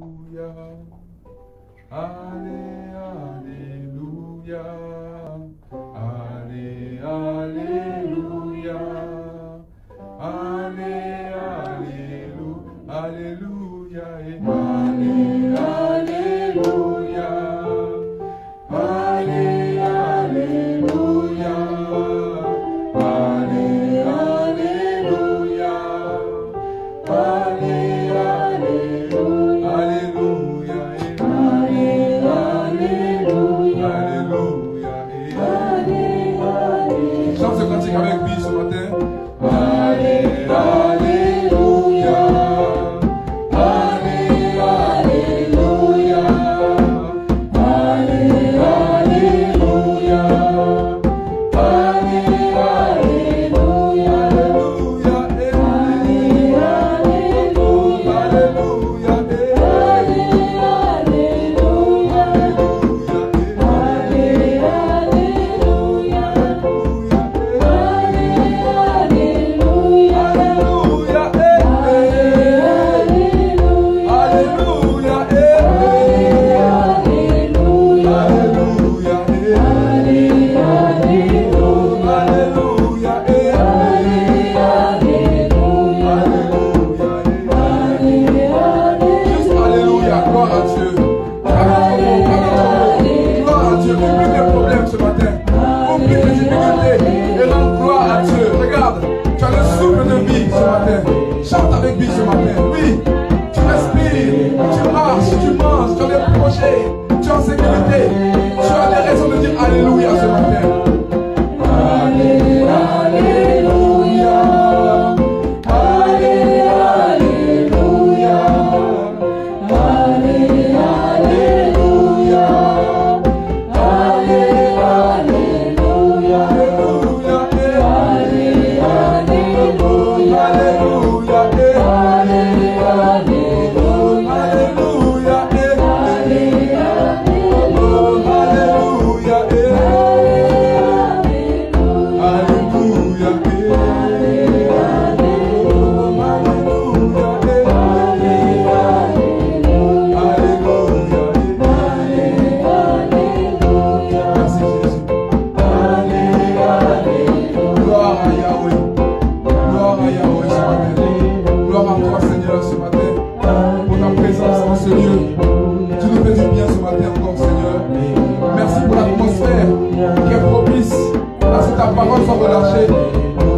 Alléluia. Allez, alléluia. Allez, alléluia. Alléluia. Et allez, alléluia. Allez, alléluia. Allez, alléluia. Allez, alléluia. Alléluia. Et allez, alléluia. Alléluia. Et allez, alléluia. Chante ce cantique avec lui ce matin. Allez, alléluia. Allez, alléluia. Allez, alléluia. Allez, alléluia. Alléluia. Et allez, alléluia. Alléluia. Et chante avec lui ce matin. Oui, tu respires, tu marches, tu manges, tu as des projets, tu es en sécurité. Tu as des raisons de dire Alléluia ce matin. Allez, alléluia. Allez, alléluia. Allez, alléluia. Allez, alléluia. Alléluia. Alléluia.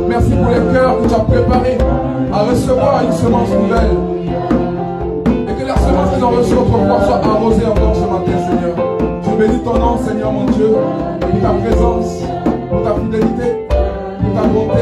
Merci pour les cœurs que tu as préparés à recevoir une semence nouvelle. Et que la semence qu'ils ont reçue autrefois soit arrosée encore ce matin, Seigneur. Je bénis ton nom, Seigneur mon Dieu, pour ta présence, pour ta fidélité, pour ta bonté.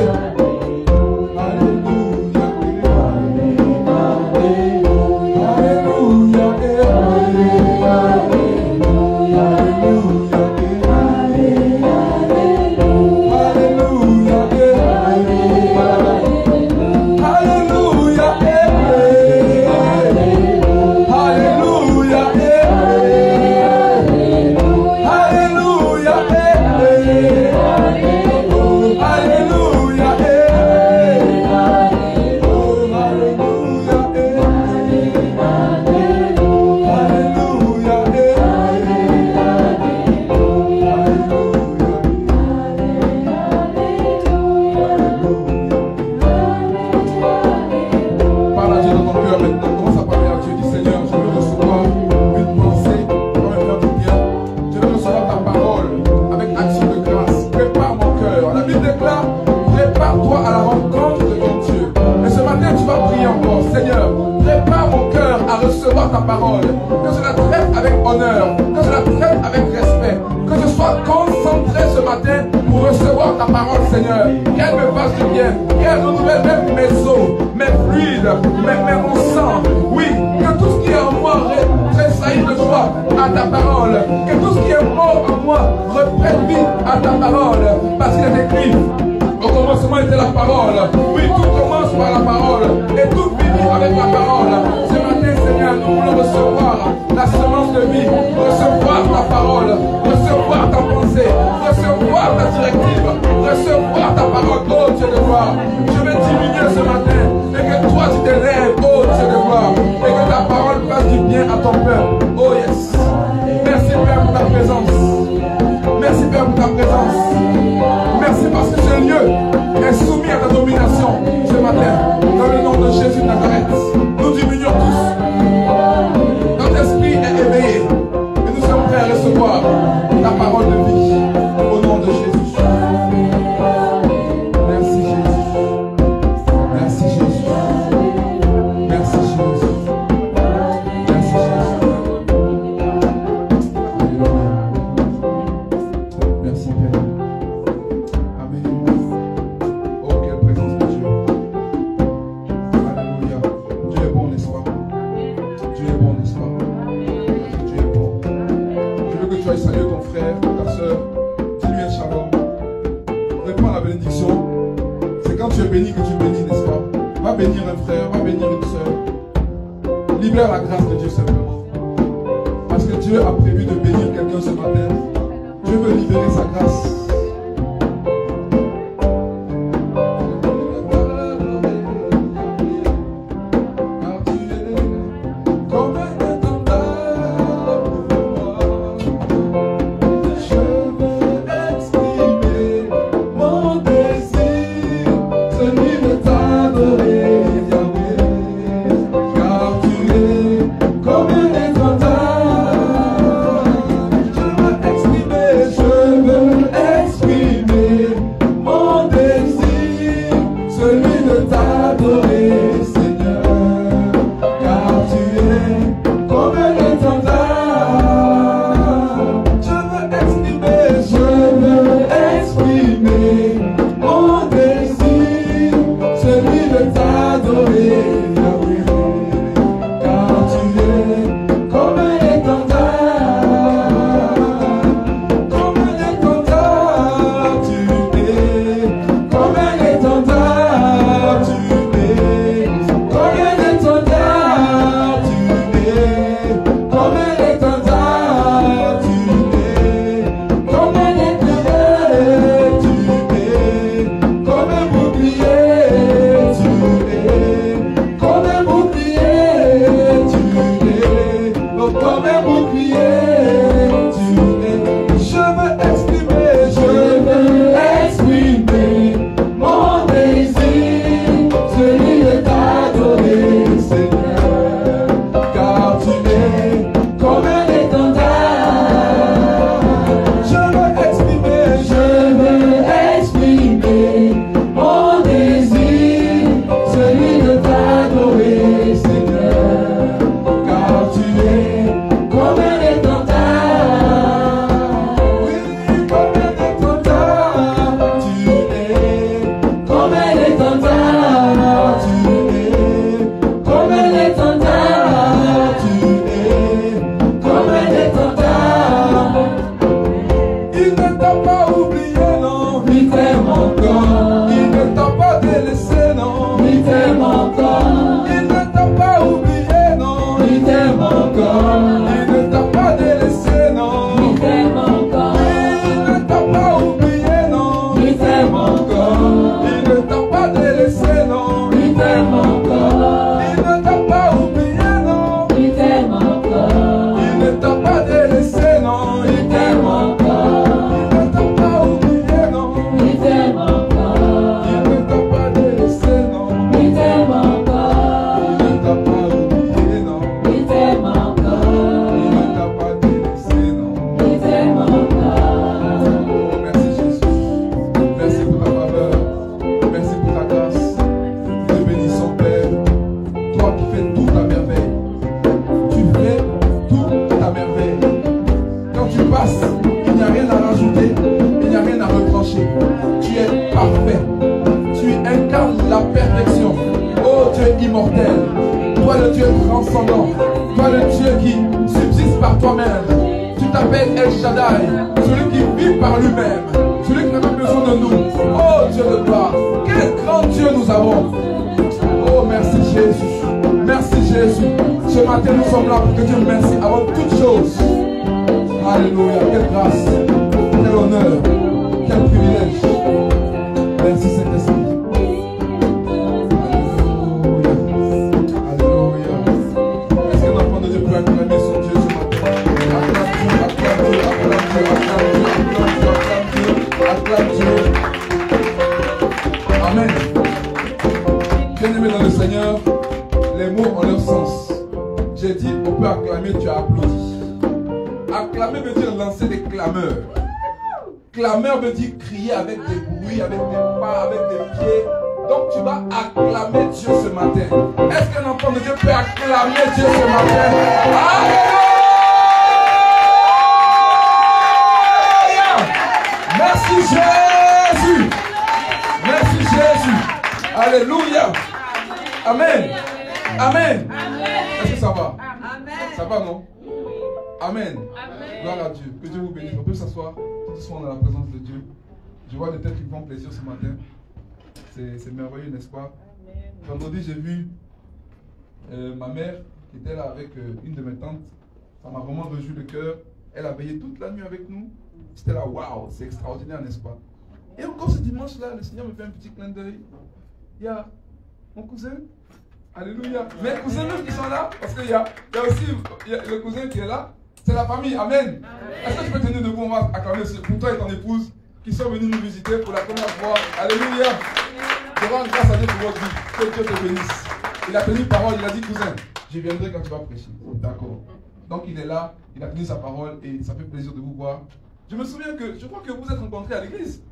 Ta parole, que je la traite avec honneur, que je la traite avec respect, que je sois concentré ce matin pour recevoir ta parole, Seigneur. Qu'elle me fasse du bien, qu'elle renouvelle même mes os, mes fluides, mon sang. Oui, que tout ce qui est en moi tressaille de joie à ta parole, que tout ce qui est mort en moi reprenne vie à ta parole, parce qu'il est écrit. Au commencement était la parole. Oui, tout commence par la parole et tout finit avec la parole. Ce matin, Seigneur, nous voulons recevoir la semence de vie, recevoir ta parole, recevoir ta pensée, recevoir ta directive, recevoir ta parole, oh Dieu de gloire. Je vais diminuer ce matin et que toi tu t'élèves, oh Dieu de gloire, et que ta parole fasse du bien viens à ton peuple. Oh yes. Merci Père pour ta présence. Merci Père pour ta présence. Merci parce que ce lieu est soumis à ta domination ce matin. Dans le nom de Jésus de Nazareth, nous diminuons tous. Notre esprit est éveillé et nous sommes prêts à recevoir la parole de vie au nom de Jésus. Merci Jésus. Merci Jésus. Merci Jésus. Merci Jésus. Alléluia. Merci Père. Amen. Oh, quelle présence de Dieu. Alléluia. Dieu est bon, n'est-ce pas? Dieu est bon, n'est-ce pas? Dieu est bon. Je veux que tu ailles saluer ton frère, ta soeur. Dis-lui un shalom. Réponds à la bénédiction. C'est quand tu es béni que tu bénis, n'est-ce pas? Va bénir un frère, va bénir une soeur. Libère la grâce de Dieu simplement. Parce que Dieu a prévu de bénir quelqu'un ce matin. Dieu veut libérer sa grâce. Alléluia, quelle grâce, quel honneur, quel privilège. Merci Saint-Esprit. Alléluia, alléluia. Est-ce qu'un enfant de Dieu peut acclamer dit, on peut acclamer, tu as applaudi. Acclamer veut dire lancer des clameurs. Clameur veut dire crier avec des bruits, avec des pas, avec des pieds. Donc tu vas acclamer Dieu ce matin. Est-ce qu'un enfant de Dieu peut acclamer Dieu ce matin? Alléluia! Merci Jésus! Merci Jésus! Alléluia! Amen! Amen! Est-ce que ça va? Ça va, non? Amen. Gloire à Dieu. Que Dieu vous bénisse. On peut s'asseoir tout doucement dans la présence de Dieu. Je vois des têtes qui font plaisir ce matin. C'est merveilleux, n'est-ce pas? Vendredi, j'ai vu ma mère qui était là avec une de mes tantes. Ça m'a vraiment rejoui le cœur. Elle a veillé toute la nuit avec nous. C'était là, waouh, c'est extraordinaire, n'est-ce pas? Et encore ce dimanche-là, le Seigneur me fait un petit clin d'œil. Il y a mon cousin. Alléluia. Mes cousins même qui sont là, parce qu'il y a aussi le cousin qui est là. C'est la famille. Amen. Est-ce que tu peux tenir debout? On va acclamer pour toi et ton épouse qui sont venus nous visiter pour la première fois. Alléluia. Je rends grâce à Dieu pour votre vie. Que Dieu te bénisse. Il a tenu parole. Il a dit, cousin, je viendrai quand tu vas prêcher. D'accord. Donc il est là. Il a tenu sa parole et ça fait plaisir de vous voir. Je me souviens que, je crois que vous êtes rencontrés à l'église.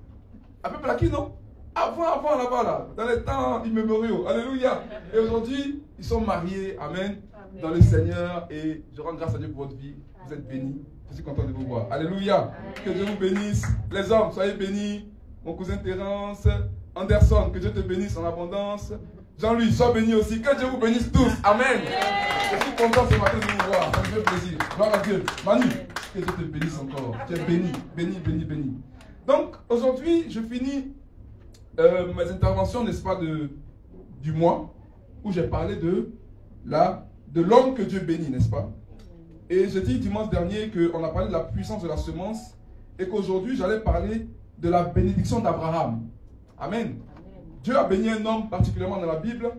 À peu près à qui, non? Avant là-bas, là, dans les temps immémoriaux. Alléluia. Et aujourd'hui, ils sont mariés. Amen. Dans le Seigneur. Et je rends grâce à Dieu pour votre vie. Vous êtes bénis. Je suis content de vous voir. Alléluia. Que Dieu vous bénisse. Les hommes, soyez bénis. Mon cousin Terence, Anderson, que Dieu te bénisse en abondance. Jean-Louis, sois béni aussi. Que Dieu vous bénisse tous. Amen. Je suis content ce matin de vous voir. Ça me fait plaisir. Gloire à Dieu. Manu, que Dieu te bénisse encore. Tu es béni, béni, béni, béni. Donc, aujourd'hui, je finis mes interventions, n'est-ce pas, du mois, où j'ai parlé de l'homme que Dieu bénit, n'est-ce pas? Et j'ai dit dimanche dernier qu'on a parlé de la puissance de la semence et qu'aujourd'hui, j'allais parler de la bénédiction d'Abraham. Amen. Dieu a béni un homme particulièrement dans la Bible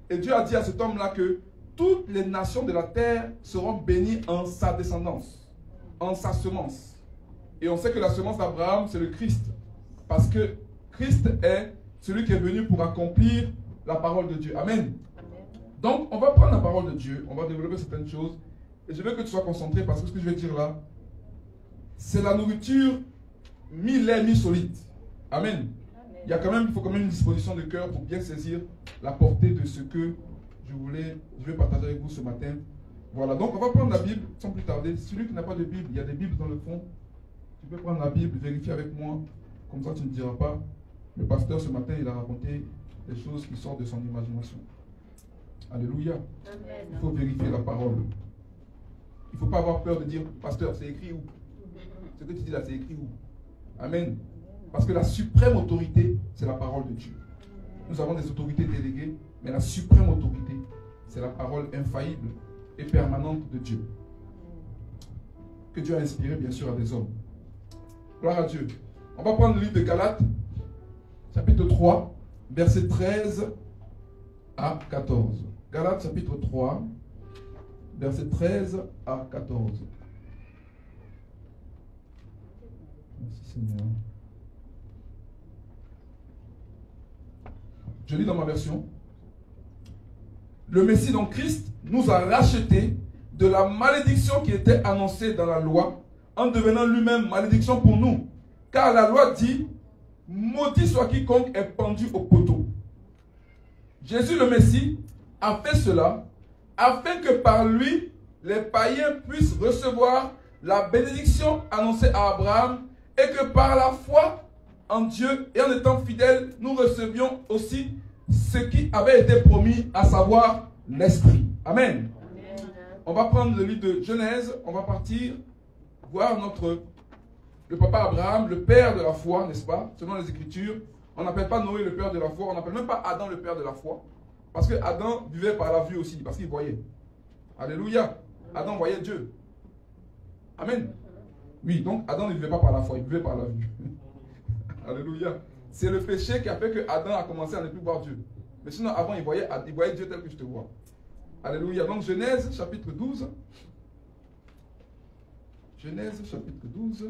et Dieu a dit à cet homme-là que toutes les nations de la terre seront bénies en sa descendance, en sa semence. Et on sait que la semence d'Abraham, c'est le Christ. Parce que Christ est celui qui est venu pour accomplir la parole de Dieu. Amen. Donc, on va prendre la parole de Dieu, on va développer certaines choses. Et je veux que tu sois concentré parce que ce que je vais dire là, c'est la nourriture mi-lait, mi-solide. Amen. Il faut quand même une disposition de cœur pour bien saisir la portée de ce que je vais partager avec vous ce matin. Voilà, donc on va prendre la Bible sans plus tarder. Celui qui n'a pas de Bible, il y a des Bibles dans le fond. Tu peux prendre la Bible, vérifier avec moi. Comme ça, tu ne diras pas. Le pasteur, ce matin, il a raconté des choses qui sortent de son imagination. Alléluia. Amen. Il faut vérifier la parole. Il ne faut pas avoir peur de dire, pasteur, c'est écrit où? Ce que tu dis là, c'est écrit où? Amen. Parce que la suprême autorité, c'est la parole de Dieu. Nous avons des autorités déléguées, mais la suprême autorité, c'est la parole infaillible et permanente de Dieu. Que Dieu a inspiré, bien sûr, à des hommes. Gloire à Dieu. On va prendre le livre de Galates, chapitre 3, versets 13 à 14. Galates, chapitre 3, versets 13 à 14. Merci Seigneur. Je lis dans ma version. Le Messie, donc Christ, nous a rachetés de la malédiction qui était annoncée dans la loi, en devenant lui-même malédiction pour nous. Car la loi dit, maudit soit quiconque est pendu au poteau. Jésus le Messie a fait cela afin que par lui, les païens puissent recevoir la bénédiction annoncée à Abraham et que par la foi en Dieu et en étant fidèles, nous recevions aussi ce qui avait été promis, à savoir l'Esprit. Amen. Amen. On va prendre le livre de Genèse, on va partir voir le papa Abraham, le père de la foi, n'est-ce pas? Selon les Écritures, on n'appelle pas Noé le père de la foi, on n'appelle même pas Adam le père de la foi. Parce que Adam vivait par la vue aussi, parce qu'il voyait. Alléluia. Adam voyait Dieu. Amen. Oui, donc Adam ne vivait pas par la foi, il vivait par la vue. Alléluia. C'est le péché qui a fait que Adam a commencé à ne plus voir Dieu. Mais sinon, avant, il voyait Dieu tel que je te vois. Alléluia. Donc, Genèse, chapitre 12. Genèse, chapitre 12.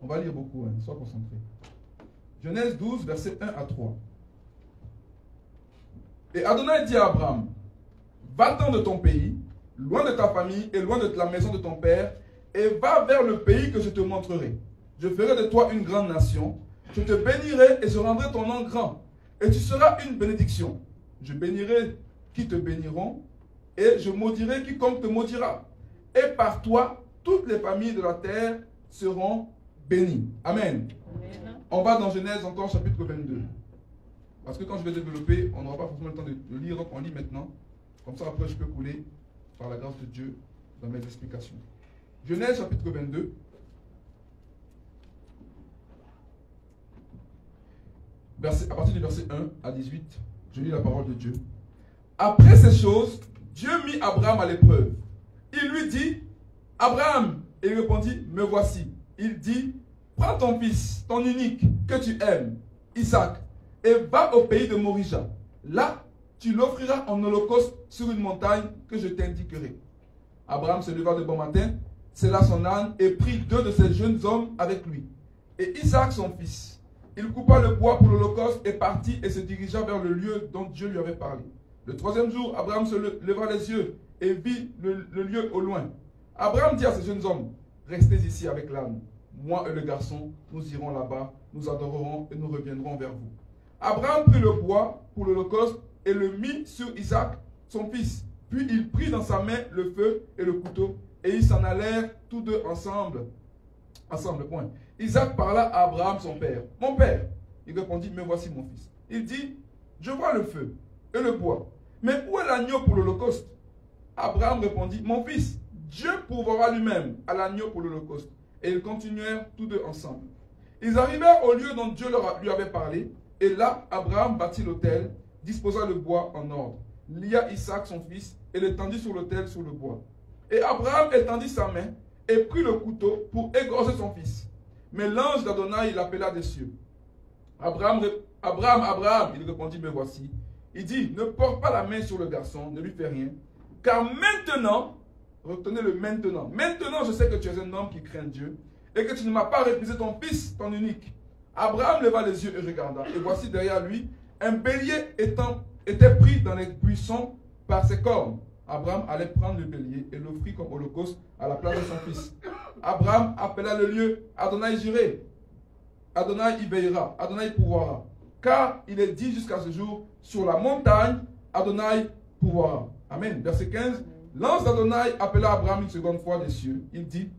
On va lire beaucoup, hein. Sois concentré. Genèse 12, versets 1 à 3. Et Adonai dit à Abraham, va-t'en de ton pays, loin de ta famille et loin de la maison de ton père, et va vers le pays que je te montrerai. Je ferai de toi une grande nation, je te bénirai et je rendrai ton nom grand, et tu seras une bénédiction. Je bénirai qui te béniront, et je maudirai quiconque te maudira. Et par toi, toutes les familles de la terre seront bénies. Amen. Amen. On va dans Genèse encore chapitre 22. Parce que quand je vais développer, on n'aura pas forcément le temps de lire, donc on lit maintenant. Comme ça, après, je peux couler, par la grâce de Dieu, dans mes explications. Genèse chapitre 22. À partir du verset 1 à 18, je lis la parole de Dieu. Après ces choses, Dieu mit Abraham à l'épreuve. Il lui dit, Abraham, et il répondit, me voici. Il dit, prends ton fils, ton unique, que tu aimes, Isaac, et va au pays de Morija. Là, tu l'offriras en holocauste sur une montagne que je t'indiquerai. Abraham se leva de bon matin, sella son âne et prit 2 de ses jeunes hommes avec lui. Et Isaac son fils. Il coupa le bois pour l'holocauste et partit et se dirigea vers le lieu dont Dieu lui avait parlé. Le 3e jour, Abraham se leva les yeux et vit le lieu au loin. Abraham dit à ses jeunes hommes, restez ici avec l'âne. Moi et le garçon, nous irons là-bas, nous adorerons et nous reviendrons vers vous. Abraham prit le bois pour l'holocauste et le mit sur Isaac, son fils. Puis il prit dans sa main le feu et le couteau, et ils s'en allèrent tous deux ensemble. Point. Isaac parla à Abraham, son père. Mon père, il répondit, me voici mon fils. Il dit, je vois le feu et le bois, mais où est l'agneau pour l'holocauste? Abraham répondit, mon fils, Dieu pourvoira lui-même à l'agneau pour l'holocauste. Et ils continuèrent tous deux ensemble. Ils arrivèrent au lieu dont Dieu lui avait parlé, et là, Abraham bâtit l'autel, disposa le bois en ordre, lia Isaac son fils, et l'étendit sur l'autel sur le bois. Et Abraham étendit sa main, et prit le couteau pour égorger son fils. Mais l'ange d'Adonai l'appela des cieux. Abraham, il répondit, me voici. Il dit, ne porte pas la main sur le garçon, ne lui fais rien, car maintenant, retenez le maintenant, maintenant je sais que tu es un homme qui craint Dieu, et que tu ne m'as pas refusé ton fils, ton unique. Abraham leva les yeux et regarda, et voici derrière lui, un bélier était pris dans les buissons par ses cornes. Abraham allait prendre le bélier et l'offrit comme holocauste à la place de son fils. Abraham appela le lieu Adonai Jireh. Adonai y veillera, Adonai pourvoira. Car il est dit jusqu'à ce jour, sur la montagne, Adonai pourvoira. Amen. Verset 15. L'ange d'Adonai appela Abraham une seconde fois des cieux. Il dit,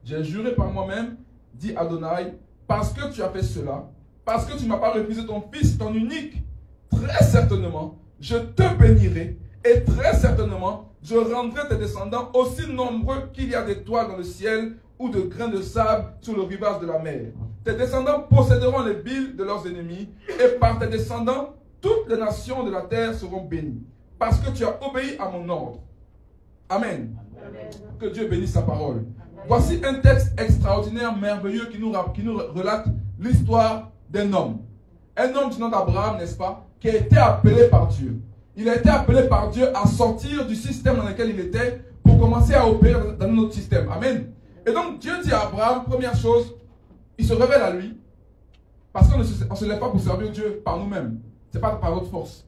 j'ai juré par moi-même, dit Adonai, parce que tu as fait cela, parce que tu ne m'as pas refusé ton fils, ton unique, très certainement, je te bénirai, et très certainement, je rendrai tes descendants aussi nombreux qu'il y a d'étoiles dans le ciel ou de grains de sable sur le rivage de la mer. Tes descendants posséderont les villes de leurs ennemis, et par tes descendants, toutes les nations de la terre seront bénies, parce que tu as obéi à mon ordre. Amen. Amen. Que Dieu bénisse sa parole. Amen. Voici un texte extraordinaire, merveilleux, qui nous relate l'histoire d'un homme. Un homme du nom d'Abraham, n'est-ce pas, qui a été appelé par Dieu. Il a été appelé par Dieu à sortir du système dans lequel il était pour commencer à opérer dans notre système. Amen. Et donc Dieu dit à Abraham, première chose, il se révèle à lui, parce qu'on ne se lève pas pour servir Dieu par nous-mêmes. Ce n'est pas par notre force.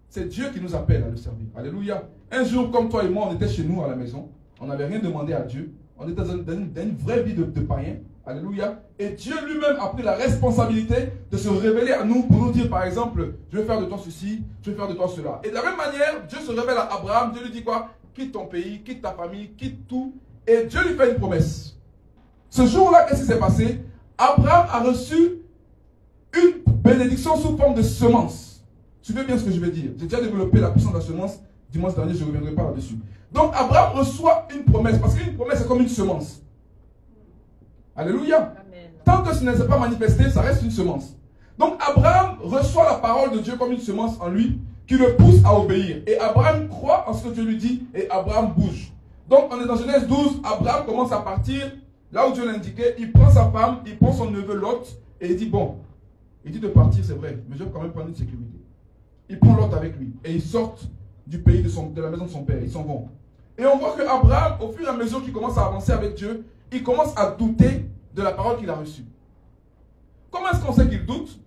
C'est Dieu qui nous appelle à le servir. Alléluia. Un jour, comme toi et moi, on était chez nous à la maison. On n'avait rien demandé à Dieu. On était dans une vraie vie de païen. Alléluia. Et Dieu lui-même a pris la responsabilité de se révéler à nous pour nous dire, par exemple, je vais faire de toi ceci, je vais faire de toi cela. Et de la même manière, Dieu se révèle à Abraham. Dieu lui dit quoi? Quitte ton pays, quitte ta famille, quitte tout. Et Dieu lui fait une promesse. Ce jour-là, qu'est-ce qui s'est passé? Abraham a reçu une bénédiction sous forme de semence. Suivez bien ce que je vais dire. J'ai déjà développé la puissance de la semence. Dimanche dernier, je ne reviendrai pas là-dessus. Donc, Abraham reçoit une promesse. Parce qu'une promesse, c'est comme une semence. Alléluia. Amen. Tant que ce n'est pas manifesté, ça reste une semence. Donc, Abraham reçoit la parole de Dieu comme une semence en lui qui le pousse à obéir. Et Abraham croit en ce que Dieu lui dit et Abraham bouge. Donc, on est dans Genèse 12. Abraham commence à partir là où Dieu l'indiquait. Il prend sa femme, il prend son neveu Lot et il dit, bon, il dit de partir, c'est vrai, mais je vais quand même prendre une sécurité. Il prend Lot avec lui et ils sortent du pays de la maison de son père. Ils s'en vont. Et on voit que Abraham, au fur et à mesure qu'il commence à avancer avec Dieu, il commence à douter de la parole qu'il a reçue. Comment est-ce qu'on sait qu'il doute?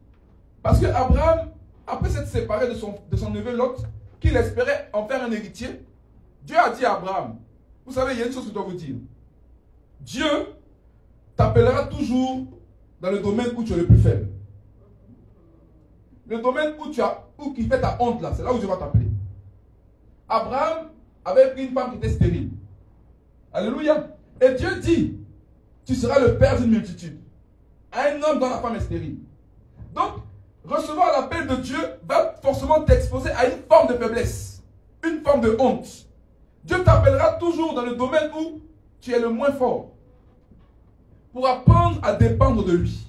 Parce que Abraham, après s'être séparé de son neveu Lot, qu'il espérait en faire un héritier, Dieu a dit à Abraham, vous savez, il y a une chose que je dois vous dire. Dieu t'appellera toujours dans le domaine où tu es le plus faible. Le domaine où qui fait ta honte là, c'est là où Dieu va t'appeler. Abraham avait pris une femme qui était stérile. Alléluia. Et Dieu dit, tu seras le père d'une multitude. Un homme dont la femme est stérile. Donc, recevoir l'appel de Dieu va forcément t'exposer à une forme de faiblesse, une forme de honte. Dieu t'appellera toujours dans le domaine où tu es le moins fort, pour apprendre à dépendre de lui,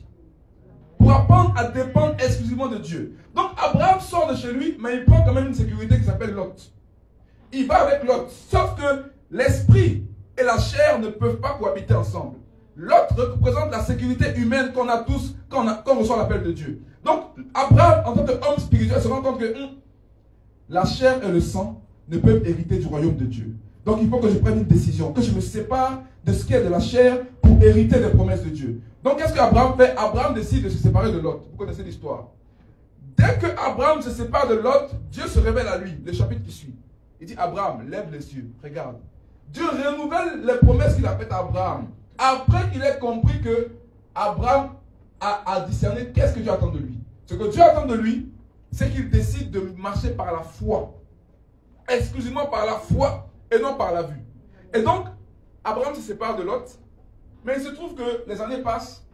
pour apprendre à dépendre exclusivement de Dieu. Donc Abraham sort de chez lui, mais il prend quand même une sécurité qui s'appelle Lot. Il va avec Lot, sauf que l'esprit et la chair ne peuvent pas cohabiter ensemble. Lot représente la sécurité humaine qu'on a tous quand on reçoit l'appel de Dieu. Donc Abraham, en tant qu'homme spirituel, se rend compte que la chair et le sang ne peuvent hériter du royaume de Dieu. Donc il faut que je prenne une décision, que je me sépare de ce qui est de la chair pour hériter des promesses de Dieu. Donc qu'est-ce qu'Abraham fait? Abraham décide de se séparer de Lot. Vous connaissez l'histoire. Dès que Abraham se sépare de Lot, Dieu se révèle à lui, le chapitre qui suit. Il dit, Abraham, lève les yeux, regarde. Dieu renouvelle les promesses qu'il a faites à Abraham. Après qu'il ait compris que Abraham a discerné qu'est-ce que Dieu attend de lui. Ce que Dieu attend de lui, c'est qu'il décide de marcher par la foi. Exclusivement par la foi et non par la vue. Et donc, Abraham se sépare de Lot, mais il se trouve que les années passent.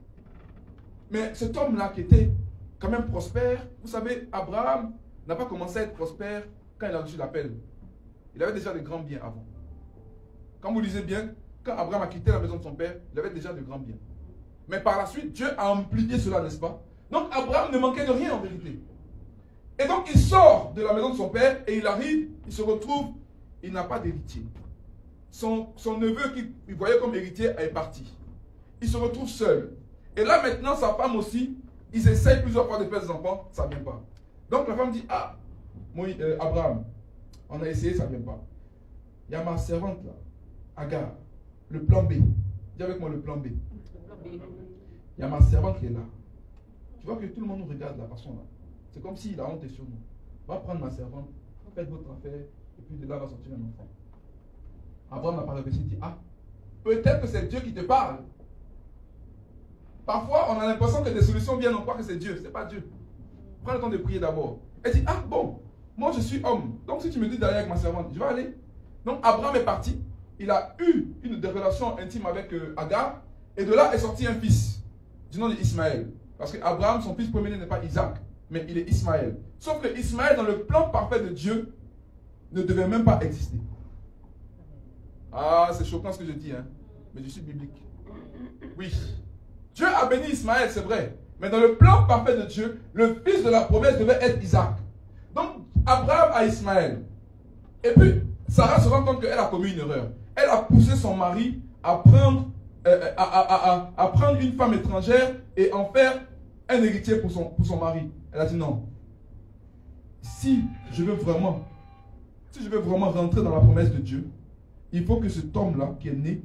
Mais cet homme-là qui était quand même prospère, vous savez, Abraham n'a pas commencé à être prospère quand il a reçu l'appel. Il avait déjà de grands biens avant. Quand vous lisez bien, quand Abraham a quitté la maison de son père, il avait déjà de grands biens. Mais par la suite, Dieu a amplifié cela, n'est-ce pas? Donc Abraham ne manquait de rien en vérité. Et donc il sort de la maison de son père et il arrive, il se retrouve, il n'a pas d'héritier. Son neveu qu'il voyait comme héritier est parti. Il se retrouve seul. Et là maintenant, sa femme aussi, ils essayent plusieurs fois de faire des enfants, ça ne vient pas. Donc la femme dit, ah, Abraham, on a essayé, ça ne vient pas. Il y a ma servante là, Agar, le plan B. Dis avec moi le plan B. Il y a ma servante qui est là. Tu vois que tout le monde nous regarde de la façon là. C'est comme si la honte est sur nous. Va prendre ma servante, faites votre affaire, et puis de là va sortir un enfant. Abraham n'a pas réfléchi, il dit, ah, peut-être que c'est Dieu qui te parle. Parfois, on a l'impression que des solutions viennent, on croit que c'est Dieu. Ce n'est pas Dieu. Prends le temps de prier d'abord. Et dit, ah bon, moi je suis homme. Donc si tu me dis d'aller avec ma servante, je vais aller. Donc Abraham est parti. Il a eu une relation intime avec Agar. Et de là est sorti un fils du nom d'Ismaël. Parce que Abraham, son fils premier n'est pas Isaac, mais il est Ismaël. Sauf que Ismaël, dans le plan parfait de Dieu, ne devait même pas exister. Ah, c'est choquant ce que je dis, hein. Mais je suis biblique. Oui. Dieu a béni Ismaël, c'est vrai. Mais dans le plan parfait de Dieu, le fils de la promesse devait être Isaac. Donc, Abraham a Ismaël. Et puis, Sarah se rend compte qu'elle a commis une erreur. Elle a poussé son mari à prendre, une femme étrangère et en faire un héritier pour son mari. Elle a dit non. Si je veux vraiment rentrer dans la promesse de Dieu, il faut que cet homme-là qui est né,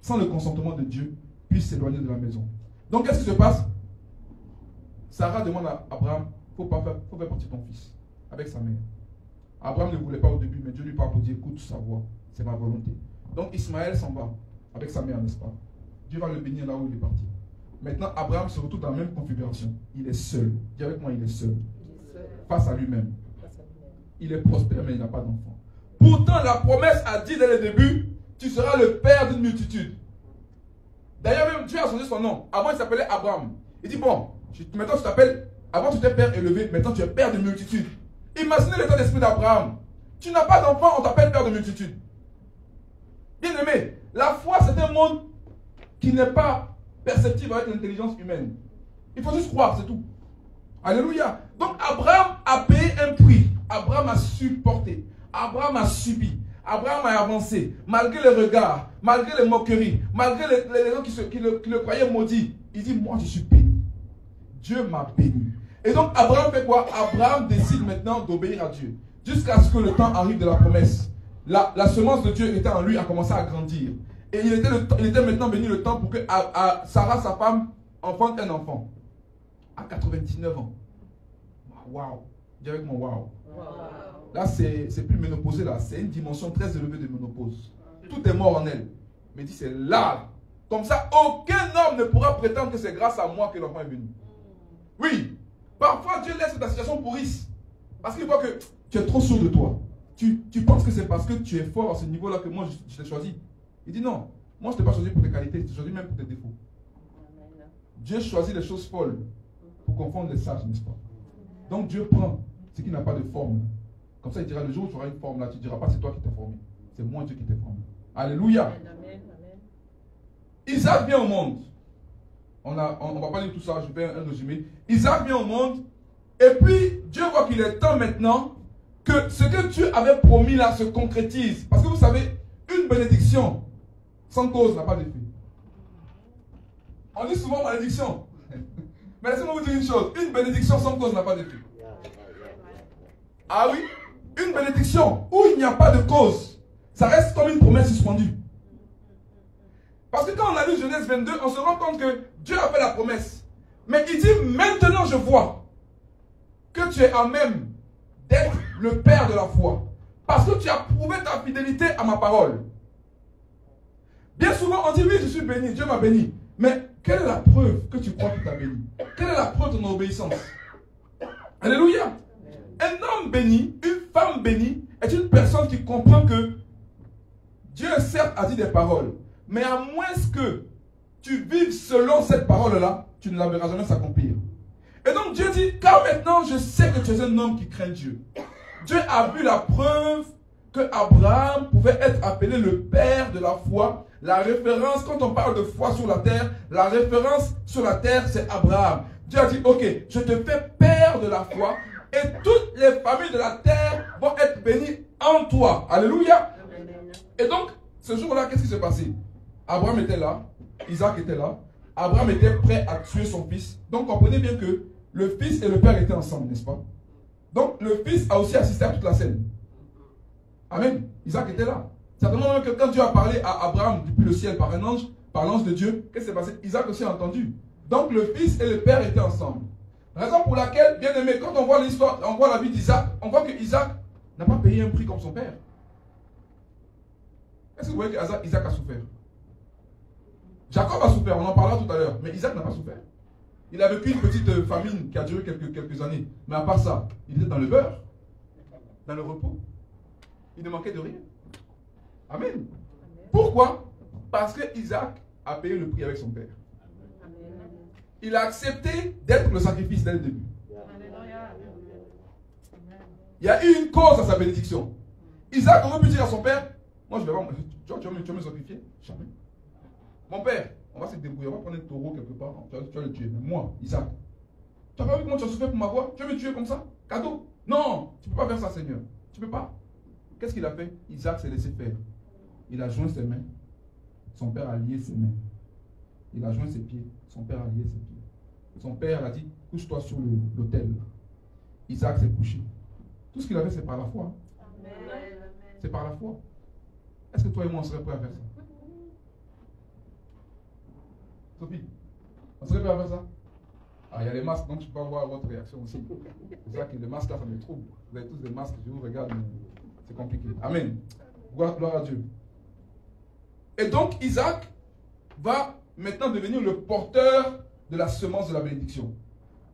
sans le consentement de Dieu, puisse s'éloigner de la maison. Donc, qu'est-ce qui se passe? Sarah demande à Abraham, il faut faire partir ton fils avec sa mère. Abraham ne voulait pas au début, mais Dieu lui parle pour dire, écoute sa voix, c'est ma volonté. Donc, Ismaël s'en va avec sa mère, n'est-ce pas? Dieu va le bénir là où il est parti. Maintenant, Abraham se retrouve dans la même configuration. Il est seul. Dis avec moi, il est seul. Face à lui-même. Il est prospère, mais il n'a pas d'enfant. Pourtant, la promesse a dit dès le début, tu seras le père d'une multitude. D'ailleurs, même Dieu a changé son nom. Avant, il s'appelait Abraham. Il dit, bon, maintenant tu t'appelles, avant tu étais père élevé, maintenant tu es père de multitude. Imaginez l'état d'esprit d'Abraham. Tu n'as pas d'enfant, on t'appelle père de multitude. Bien aimé, la foi c'est un monde qui n'est pas perceptible avec l'intelligence humaine. Il faut juste croire, c'est tout. Alléluia. Donc Abraham a payé un prix. Abraham a supporté. Abraham a subi. Abraham a avancé. Malgré les regards, malgré les moqueries, malgré les gens qui le croyaient maudit. Il dit, moi je suis béni. Dieu m'a béni. Et donc Abraham fait quoi? Abraham décide maintenant d'obéir à Dieu. Jusqu'à ce que le temps arrive de la promesse. La semence de Dieu était en lui, a commencé à grandir. Et il était maintenant venu le temps pour que Sarah, sa femme, enfante un enfant. à 99 ans. Waouh. Dis avec moi, waouh. Là, c'est plus ménopausé, là. C'est une dimension très élevée de ménopause. Tout est mort en elle. Mais dit, c'est là. Comme ça, aucun homme ne pourra prétendre que c'est grâce à moi que l'enfant est venu. Oui. Parfois, Dieu laisse ta situation pourrisse. Parce qu'il voit que tu es trop sûr de toi. Tu penses que c'est parce que tu es fort à ce niveau-là que moi, je t'ai choisi. Il dit non. Moi, je ne t'ai pas choisi pour tes qualités. Je t'ai choisi même pour tes défauts. Dieu choisit les choses folles pour confondre les sages, n'est-ce pas? Donc, Dieu prend ce qui n'a pas de forme. Comme ça, il dira, le jour où tu auras une forme là, tu ne diras pas c'est toi qui t'es formé. C'est moi Dieu qui t'ai formé. Alléluia. Amen. Isaac vient au monde. On ne va pas lire tout ça, je vais un résumé. Isaac vient au monde. Et puis, Dieu voit qu'il est temps maintenant que ce que Dieu avait promis là se concrétise. Parce que vous savez, une bénédiction sans cause n'a pas d'effet. On dit souvent malédiction. Mais laissez-moi vous dire une chose. Une bénédiction sans cause n'a pas d'effet. Ah oui? Une bénédiction où il n'y a pas de cause, ça reste comme une promesse suspendue. Parce que quand on a lu Genèse 22, on se rend compte que Dieu a fait la promesse. Mais il dit, maintenant je vois que tu es à même d'être le père de la foi. Parce que tu as prouvé ta fidélité à ma parole. Bien souvent, on dit, oui, je suis béni, Dieu m'a béni. Mais quelle est la preuve que tu crois qu'il t'a béni? Quelle est la preuve de ton obéissance? Alléluia. Un homme béni, une femme bénie, est une personne qui comprend que Dieu, certes, a dit des paroles, mais à moins que tu vives selon cette parole-là, tu ne la verras jamais s'accomplir. Et donc Dieu dit, car maintenant je sais que tu es un homme qui craint Dieu. Dieu a vu la preuve que Abraham pouvait être appelé le père de la foi. La référence, quand on parle de foi sur la terre, la référence sur la terre, c'est Abraham. Dieu a dit, ok, je te fais père de la foi et toutes les familles de la terre vont être bénies en toi. Alléluia. Et donc, ce jour-là, qu'est-ce qui s'est passé? Abraham était là, Isaac était là, Abraham était prêt à tuer son fils. Donc, comprenez bien que le fils et le père étaient ensemble, n'est-ce pas? Donc, le fils a aussi assisté à toute la scène. Amen. Isaac était là. Certainement même que quand Dieu a parlé à Abraham depuis le ciel par un ange, par l'ange de Dieu, qu'est-ce qui s'est passé? Isaac aussi a entendu. Donc, le fils et le père étaient ensemble. Raison pour laquelle, bien aimé, quand on voit l'histoire, on voit la vie d'Isaac, on voit que Isaac n'a pas payé un prix comme son père. Est-ce que vous voyez que Isaac a souffert? Jacob a souffert, on en parlera tout à l'heure, mais Isaac n'a pas souffert. Il a vécu une petite famine qui a duré quelques années. Mais à part ça, il était dans le beurre, dans le repos. Il ne manquait de rien. Amen. Pourquoi? Parce que Isaac a payé le prix avec son père. Il a accepté d'être le sacrifice dès le début. Il y a eu une cause à sa bénédiction. Isaac aurait pu dire à son père, moi je vais voir, tu vas me sacrifier? Jamais. Mon père, on va se débrouiller, on va prendre un taureau quelque part, tu vas le tuer. Mais moi, Isaac, tu n'as pas vu comment tu as souffert pour ma voix? Tu vas me tuer comme ça? Cadeau? Non, tu ne peux pas faire ça, Seigneur. Tu ne peux pas. Qu'est-ce qu'il a fait? Isaac s'est laissé faire. Il a joint ses mains. Son père a lié ses mains. Il a joint ses pieds. Son père a lié ses pieds. Son père a dit, couche-toi sur l'autel. Isaac s'est couché. Tout ce qu'il a fait, c'est par la foi. C'est par la foi. Est-ce que toi et moi, on serait prêts à faire ça? Sophie, on serait prêt à faire ça? Ah, il y a les masques, donc je peux avoir votre réaction aussi. C'est ça que les masques là, ça me trouble. Vous avez tous des masques, je vous regarde, mais c'est compliqué. Amen. Gloire à Dieu. Et donc, Isaac va maintenant devenir le porteur de la semence de la bénédiction.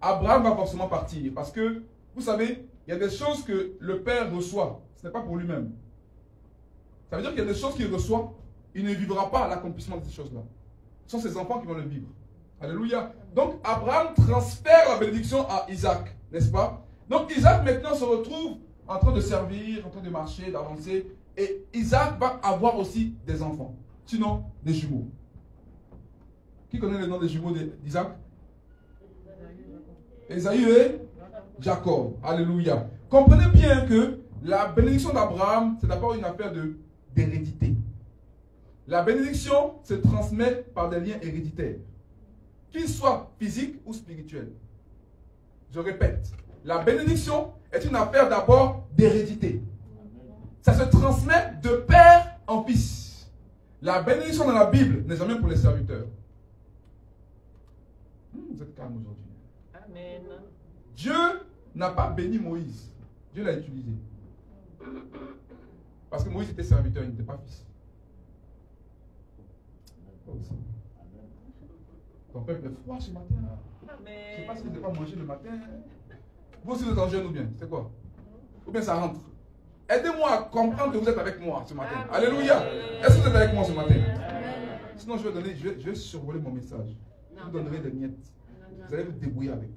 Abraham va forcément partir parce que, vous savez, il y a des choses que le père reçoit. Ce n'est pas pour lui-même. Ça veut dire qu'il y a des choses qu'il reçoit. Il ne vivra pas l'accomplissement de ces choses-là. Ce sont ses enfants qui vont le vivre. Alléluia. Donc, Abraham transfère la bénédiction à Isaac, n'est-ce pas? Donc, Isaac maintenant se retrouve en train de servir, en train de marcher, d'avancer. Et Isaac va avoir aussi des enfants. Sinon, des jumeaux. Qui connaît le nom des jumeaux d'Isaac? Ésaü et Jacob. Alléluia. Comprenez bien que la bénédiction d'Abraham, c'est d'abord une affaire d'hérédité. La bénédiction se transmet par des liens héréditaires, qu'ils soient physiques ou spirituels. Je répète, la bénédiction est une affaire d'abord d'hérédité. Ça se transmet de père en fils. La bénédiction dans la Bible n'est jamais pour les serviteurs. Vous êtes calme aujourd'hui. Dieu n'a pas béni Moïse. Dieu l'a utilisé. Parce que Moïse était serviteur, il n'était pas fils. Ton peuple est froid ce matin. Je ne sais pas si vous n'avez pas mangé le matin. Vous aussi vous êtes en jeûne ou bien? C'est quoi? Ou bien ça rentre? Aidez-moi à comprendre que vous êtes avec moi ce matin. Alléluia. Est-ce que vous êtes avec moi ce matin? Sinon je vais survoler mon message. Je vous donnerai des miettes. Vous allez vous débrouiller avec.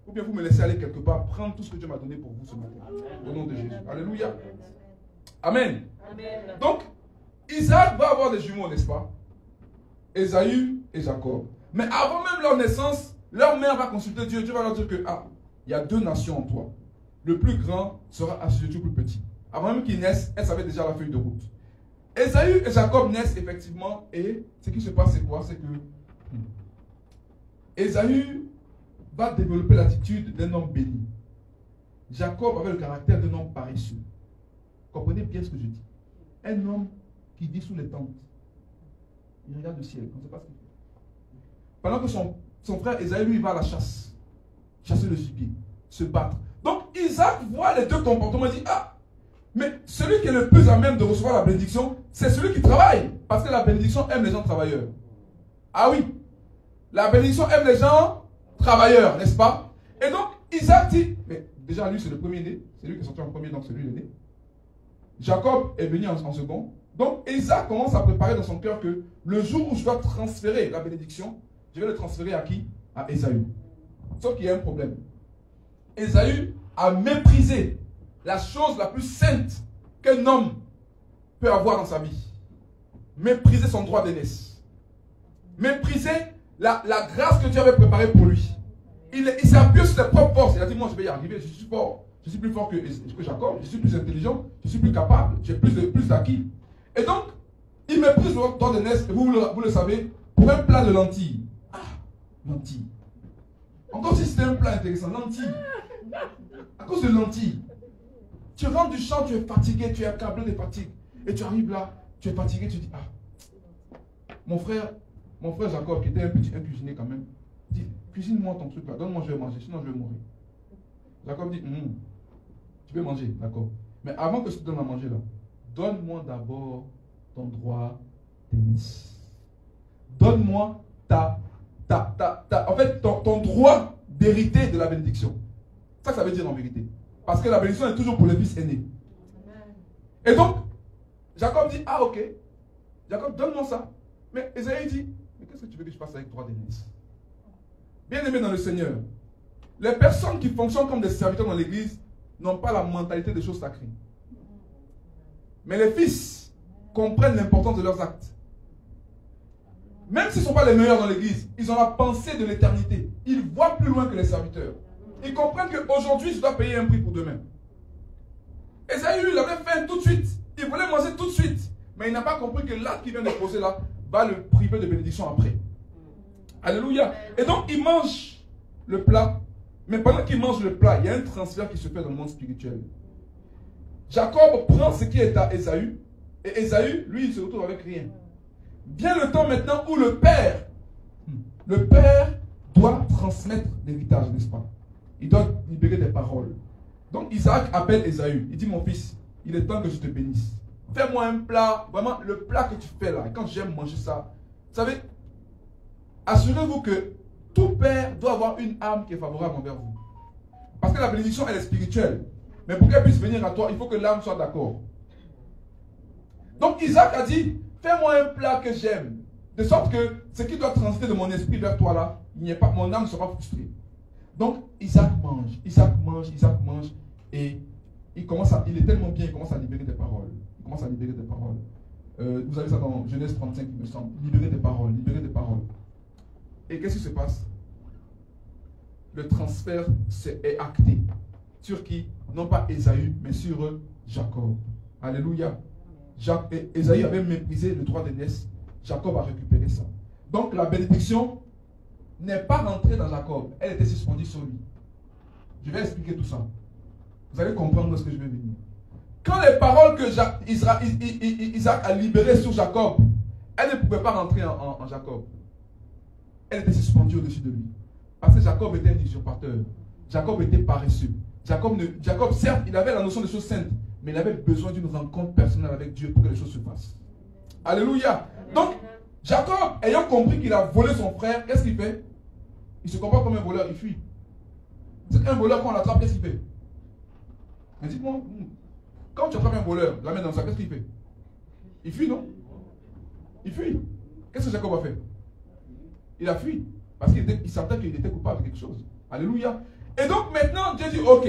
Ou bien vous me laissez aller quelque part, prendre tout ce que Dieu m'a donné pour vous ce matin. Au nom de Jésus. Alléluia. Amen. Donc, Isaac va avoir des jumeaux, n'est-ce pas? Ésaü et Jacob. Mais avant même leur naissance, leur mère va consulter Dieu. Dieu va leur dire que, il y a 2 nations en toi. Le plus grand sera assujetti au plus petit. Avant même qu'ils naissent, elle savait déjà la feuille de route. Ésaü et Jacob naissent effectivement, et ce qui se passe, c'est quoi? C'est que Ésaü va développer l'attitude d'un homme béni. Jacob avait le caractère d'un homme paresseux. Comprenez bien ce que je dis. Un homme qui vit sous les tentes. Il regarde le ciel, on ne sait pas ce qu'il fait. Pendant que son frère Ésaü, lui, va à la chasse. Chasser le gibier, se battre. Donc Isaac voit les 2 comportements et dit, mais celui qui est le plus à même de recevoir la bénédiction, c'est celui qui travaille. Parce que la bénédiction aime les gens travailleurs. Ah oui, la bénédiction aime les gens travailleurs, n'est-ce pas? Et donc Isaac dit, mais déjà lui c'est le premier-né, c'est lui qui est sorti en premier, donc c'est lui le né. Jacob est venu en second. Donc Isaac commence à préparer dans son cœur que le jour où je dois transférer la bénédiction, je vais le transférer à qui? À Ésaü. Sauf qu'il y a un problème. Ésaü a méprisé la chose la plus sainte qu'un homme peut avoir dans sa vie. Mépriser son droit d'aînesse. Mépriser la grâce que Dieu avait préparée pour lui. Il s'est appuyé sur ses propres forces. Il a dit, moi je vais y arriver, je suis fort. Je suis plus fort que Jacob, je suis plus intelligent, je suis plus capable, j'ai plus d'acquis. Et donc, il méprise le droit d'aînesse, et vous le savez, pour un plat de lentilles. Lentilles. Encore si c'était un plat intéressant, lentilles. À cause de lentilles. Tu rentres du champ, tu es fatigué, tu es accablé de fatigue. Et tu arrives là, tu es fatigué, tu dis, mon frère Jacob, qui était un cuisinier quand même, dit, cuisine-moi ton truc là, donne-moi, je vais manger, sinon je vais mourir. Jacob dit, tu peux manger, d'accord. Mais avant que je te donne à manger là, donne-moi d'abord ton droit d'aînesse. Donne-moi en fait, ton droit d'hériter de la bénédiction. C'est ça que ça veut dire en vérité. Parce que la bénédiction est toujours pour les fils aînés. Et donc, Jacob dit, ok. Jacob, donne-moi ça. Mais Ésaü dit, mais qu'est-ce que tu veux que je fasse avec droit d'aînesse? Bien aimé dans le Seigneur, les personnes qui fonctionnent comme des serviteurs dans l'église n'ont pas la mentalité des choses sacrées. Mais les fils comprennent l'importance de leurs actes. Même s'ils ne sont pas les meilleurs dans l'église, ils ont la pensée de l'éternité. Ils voient plus loin que les serviteurs. Ils comprennent qu'aujourd'hui, je dois payer un prix pour demain. Ésaü, il avait faim tout de suite. Il voulait manger tout de suite. Mais il n'a pas compris que l'acte qu'il vient de poser là va le priver de bénédiction après. Alléluia. Et donc, il mange le plat. Mais pendant qu'il mange le plat, il y a un transfert qui se fait dans le monde spirituel. Jacob prend ce qui est à Ésaü. Et Ésaü, lui, il se retrouve avec rien. Vient le temps maintenant où le père doit transmettre l'héritage, n'est-ce pas? Il doit libérer des paroles. Donc Isaac appelle Ésaü. Il dit, mon fils, il est temps que je te bénisse. Fais-moi un plat, vraiment le plat que tu fais là. Et quand j'aime manger ça, vous savez, assurez-vous que tout père doit avoir une âme qui est favorable envers vous. Parce que la bénédiction, elle est spirituelle. Mais pour qu'elle puisse venir à toi, il faut que l'âme soit d'accord. Donc Isaac a dit, fais-moi un plat que j'aime. De sorte que ce qui doit transiter de mon esprit vers toi là, il n'y a pas, mon âme sera frustrée. Donc Isaac mange. Et il est tellement bien, il commence à libérer des paroles. Vous avez ça dans Genèse 35, il me semble. Libérer des paroles. Et qu'est-ce qui se passe? Le transfert est acté. Sur qui? Non pas Ésaü, mais sur Jacob. Alléluia. Ésaü avait méprisé le droit d'aînesse. Jacob a récupéré ça. Donc la bénédiction n'est pas rentrée dans Jacob. Elle était suspendue sur lui. Je vais expliquer tout ça. Vous allez comprendre ce que je vais venir. Quand les paroles que Isaac a libérées sur Jacob, elles ne pouvaient pas rentrer en Jacob. Elle était suspendue au-dessus de lui. Parce que Jacob était un usurpateur. Jacob était paresseux. Jacob, certes, il avait la notion des choses saintes, mais il avait besoin d'une rencontre personnelle avec Dieu pour que les choses se fassent. Alléluia. Donc, Jacob, ayant compris qu'il a volé son frère, qu'est-ce qu'il fait? Il se comporte comme un voleur, il fuit. C'est un voleur, quand on l'attrape, qu'est-ce qu'il fait? Mais dites-moi, quand tu attrapes un voleur, la main dans ça, qu'est-ce qu'il fait? Il fuit, non? Il fuit. Qu'est-ce que Jacob a fait? Il a fui. Parce qu'il sentait qu'il était coupable de quelque chose. Alléluia. Et donc maintenant, Dieu dit, ok,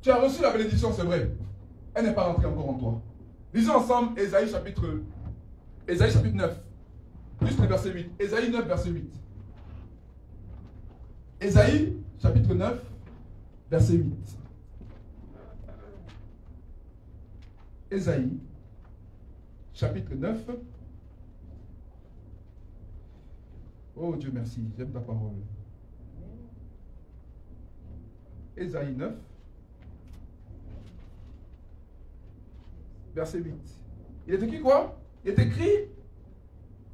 tu as reçu la bénédiction, c'est vrai. Elle n'est pas rentrée encore en toi. Lisons ensemble Ésaïe chapitre 9. Juste le verset 8. Ésaïe 9, verset 8. Ésaïe chapitre 9, verset 8. Ésaïe chapitre 9. Oh Dieu merci, j'aime ta parole. Ésaïe 9, verset 8. Il est écrit quoi? Il est écrit,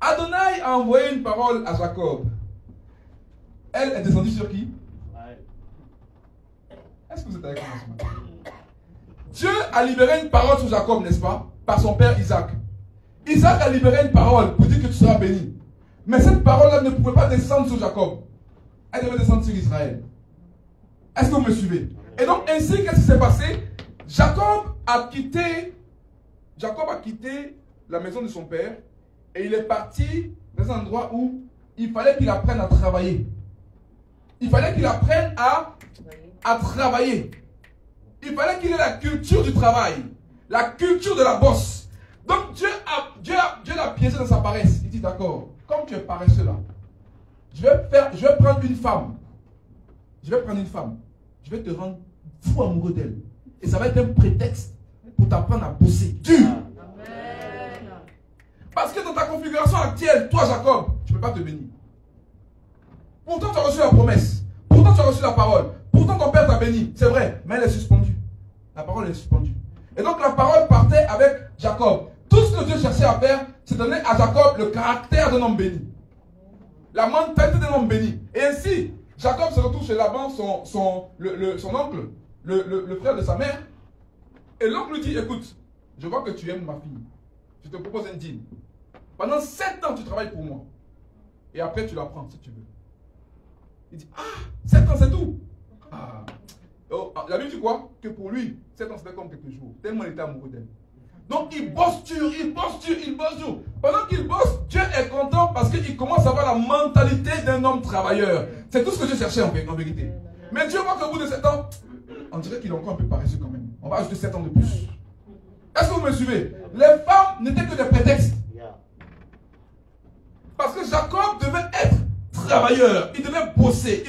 Adonai a envoyé une parole à Jacob. Elle est descendue sur qui? Est-ce que vous êtes avec moi ce matin? Dieu a libéré une parole sur Jacob, n'est-ce pas? Par son père Isaac. Isaac a libéré une parole pour dire que tu seras béni. Mais cette parole-là ne pouvait pas descendre sur Jacob. Elle devait descendre sur Israël. Est-ce que vous me suivez? Et donc ainsi, qu'est-ce qui s'est passé? Jacob a quitté la maison de son père et il est parti dans un endroit où il fallait qu'il apprenne à travailler. Il fallait qu'il apprenne à travailler. Il fallait qu'il ait la culture du travail, la culture de la bosse. Donc Dieu l'a piégé dans sa paresse. Il dit d'accord, comme tu es paresseux là, je vais prendre une femme. Je vais te rendre fou amoureux d'elle. Et ça va être un prétexte pour t'apprendre à bosser dur. Amen. Parce que dans ta configuration actuelle, toi Jacob, tu ne peux pas te bénir. Pourtant tu as reçu la promesse. Pourtant tu as reçu la parole. Pourtant ton père t'a béni. C'est vrai, mais elle est suspendue. La parole est suspendue. Et donc la parole partait avec Jacob. Tout ce que Dieu cherchait à faire, c'est donner à Jacob le caractère d'un homme béni. La mentalité d'un homme béni. Et ainsi, Jacob se retrouve chez Laban, son oncle, le frère de sa mère. Et l'oncle lui dit, écoute, je vois que tu aimes ma fille. Je te propose un deal. Pendant 7 ans, tu travailles pour moi. Et après, tu la prends si tu veux. Il dit, 7 ans, c'est tout. La Bible dit quoi? Que pour lui, 7 ans, c'était comme quelques jours. Tellement il était amoureux d'elle. Donc, il bosse dur. Pendant qu'il bosse, Dieu est content parce qu'il commence à avoir la mentalité d'un homme travailleur. C'est tout ce que Dieu cherchait en vérité. Mais Dieu voit qu'au bout de 7 ans, on dirait qu'il est encore un peu paresseux quand même. On va ajouter 7 ans de plus. Est-ce que vous me suivez? Les femmes n'étaient que des prétextes. Parce que Jacob devait être travailleur. Il devait bosser.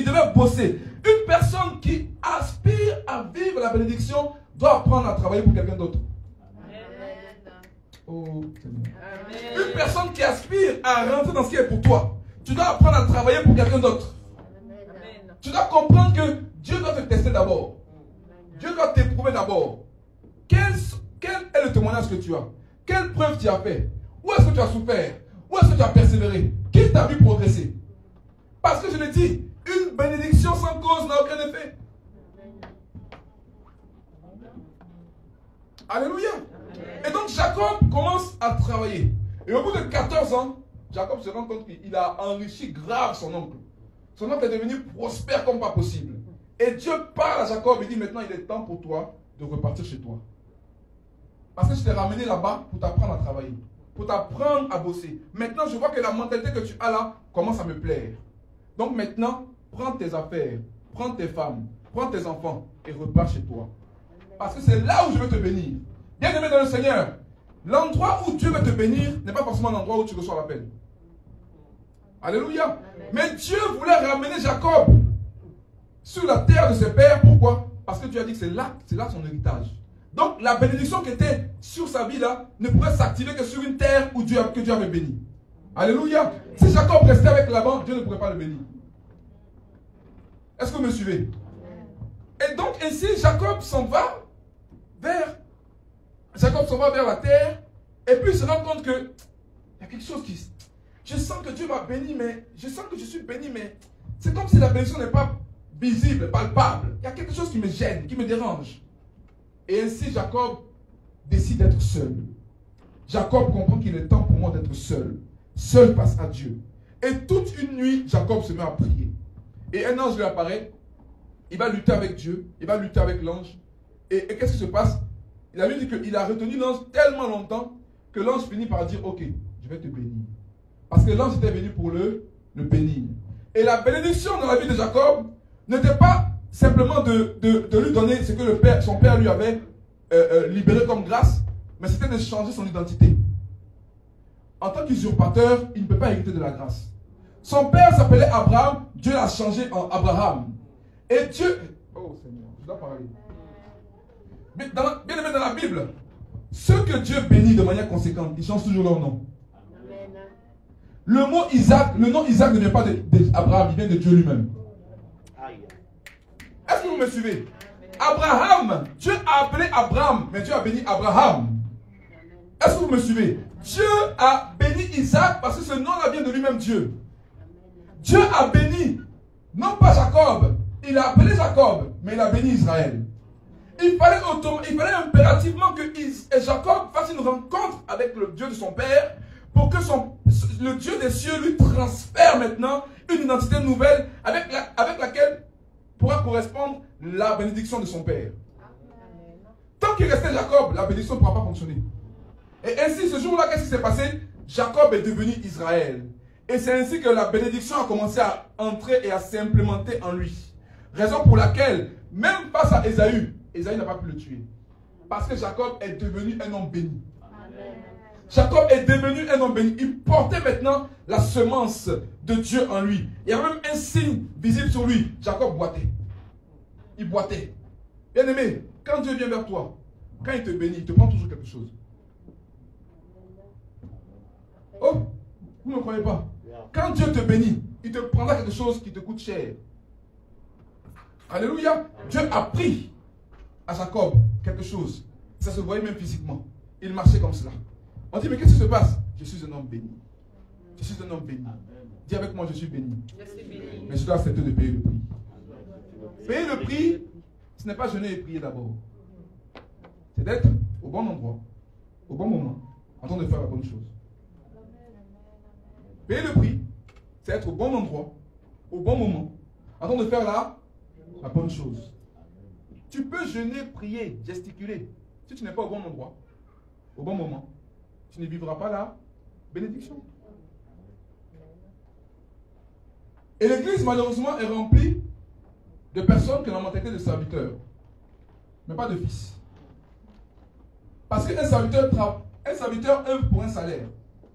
Une personne qui aspire à vivre la bénédiction doit apprendre à travailler pour quelqu'un d'autre. Oh, Seigneur. Une personne qui aspire à rentrer dans ce qui est pour toi, tu dois apprendre à travailler pour quelqu'un d'autre. Tu dois comprendre que Dieu doit te tester d'abord. Dieu doit t'éprouver d'abord. Quel est le témoignage que tu as? Quelle preuve tu as fait? Où est-ce que tu as souffert? Où est-ce que tu as persévéré? Qui t'a vu progresser? Parce que je l'ai dit, une bénédiction sans cause n'a aucun effet. Alléluia. Et donc Jacob commence à travailler. Et au bout de 14 ans, Jacob se rend compte qu'il a enrichi grave son oncle. Son oncle est devenu prospère comme pas possible. Et Dieu parle à Jacob et dit maintenant il est temps pour toi de repartir chez toi. Parce que je t'ai ramené là-bas pour t'apprendre à travailler. Pour t'apprendre à bosser. Maintenant je vois que la mentalité que tu as là commence à me plaire. Donc maintenant, prends tes affaires, prends tes femmes, prends tes enfants et repars chez toi. Parce que c'est là où je veux te bénir. Bien-aimé dans le Seigneur, l'endroit où Dieu veut te bénir n'est pas forcément l'endroit où tu reçois l'appel. Alléluia. Amen. Mais Dieu voulait ramener Jacob sur la terre de ses pères. Pourquoi? Parce que Dieu a dit que c'est là son héritage. Donc la bénédiction qui était sur sa vie là ne pouvait s'activer que sur une terre où Dieu avait béni. Alléluia. Si Jacob restait avec Laban, Dieu ne pourrait pas le bénir. Est-ce que vous me suivez? Et donc ainsi Jacob s'en va vers la terre. Et puis il se rend compte que il y a quelque chose qui... Je sens que Dieu m'a béni, mais je sens que je suis béni, mais c'est comme si la bénédiction n'est pas visible, palpable. Il y a quelque chose qui me gêne, qui me dérange. Et ainsi, Jacob décide d'être seul. Jacob comprend qu'il est temps pour moi d'être seul. Seul face à Dieu. Et toute une nuit, Jacob se met à prier. Et un ange lui apparaît. Il va lutter avec Dieu. Il va lutter avec l'ange. Et qu'est-ce qui se passe? Il a dit qu'il a retenu l'ange tellement longtemps que l'ange finit par dire, ok, je vais te bénir. Parce que l'ange était venu pour le bénir. Et la bénédiction dans la vie de Jacob n'était pas simplement de lui donner ce que son père lui avait libéré comme grâce, mais c'était de changer son identité. En tant qu'usurpateur, il ne peut pas hériter de la grâce. Son père s'appelait Abraham, Dieu l'a changé en Abraham. Et Dieu... Oh Seigneur, je dois parler. Bien aimé dans la Bible, ceux que Dieu bénit de manière conséquente, ils changent toujours leur nom. Le mot Isaac, le nom Isaac ne vient pas d'Abraham, il vient de Dieu lui-même. Est-ce que vous me suivez? Abraham, Dieu a appelé Abraham, mais Dieu a béni Abraham. Est-ce que vous me suivez? Dieu a béni Isaac parce que ce nom-là vient de lui-même Dieu. Dieu a béni, non pas Jacob, il a appelé Jacob, mais il a béni Israël. Il fallait impérativement que Jacob fasse une rencontre avec le Dieu de son père pour que le Dieu des cieux lui transfère maintenant une identité nouvelle avec laquelle pourra correspondre la bénédiction de son père. Tant qu'il restait Jacob, la bénédiction ne pourra pas fonctionner. Et ainsi, ce jour-là, qu'est-ce qui s'est passé? Jacob est devenu Israël. Et c'est ainsi que la bénédiction a commencé à entrer et à s'implémenter en lui. Raison pour laquelle, même face à Ésaü, Ésaü n'a pas pu le tuer. Parce que Jacob est devenu un homme béni. Jacob est devenu un homme béni. Il portait maintenant la semence de Dieu en lui. Il y avait même un signe visible sur lui. Jacob boitait. Il boitait. Bien aimé, quand Dieu vient vers toi, quand il te bénit, il te prend toujours quelque chose. Oh, vous ne me croyez pas? Quand Dieu te bénit, il te prendra quelque chose qui te coûte cher. Alléluia. Dieu a pris à Jacob quelque chose. Ça se voyait même physiquement. Il marchait comme cela. On dit, mais qu'est-ce qui se passe? Je suis un homme béni. Je suis un homme béni. Dis avec moi, je suis béni. Mais je dois accepter de payer le prix. Payer le prix, ce n'est pas jeûner et prier d'abord. C'est d'être au bon endroit, au bon moment, en train de faire la bonne chose. Payer le prix, c'est être au bon endroit, au bon moment, en train de faire la bonne chose. Tu peux jeûner, prier, gesticuler. Si tu n'es pas au bon endroit, au bon moment, tu ne vivras pas la bénédiction. Et l'église, malheureusement, est remplie de personnes qui ont la mentalité de serviteurs, mais pas de fils. Parce qu'un serviteur œuvre pour un salaire.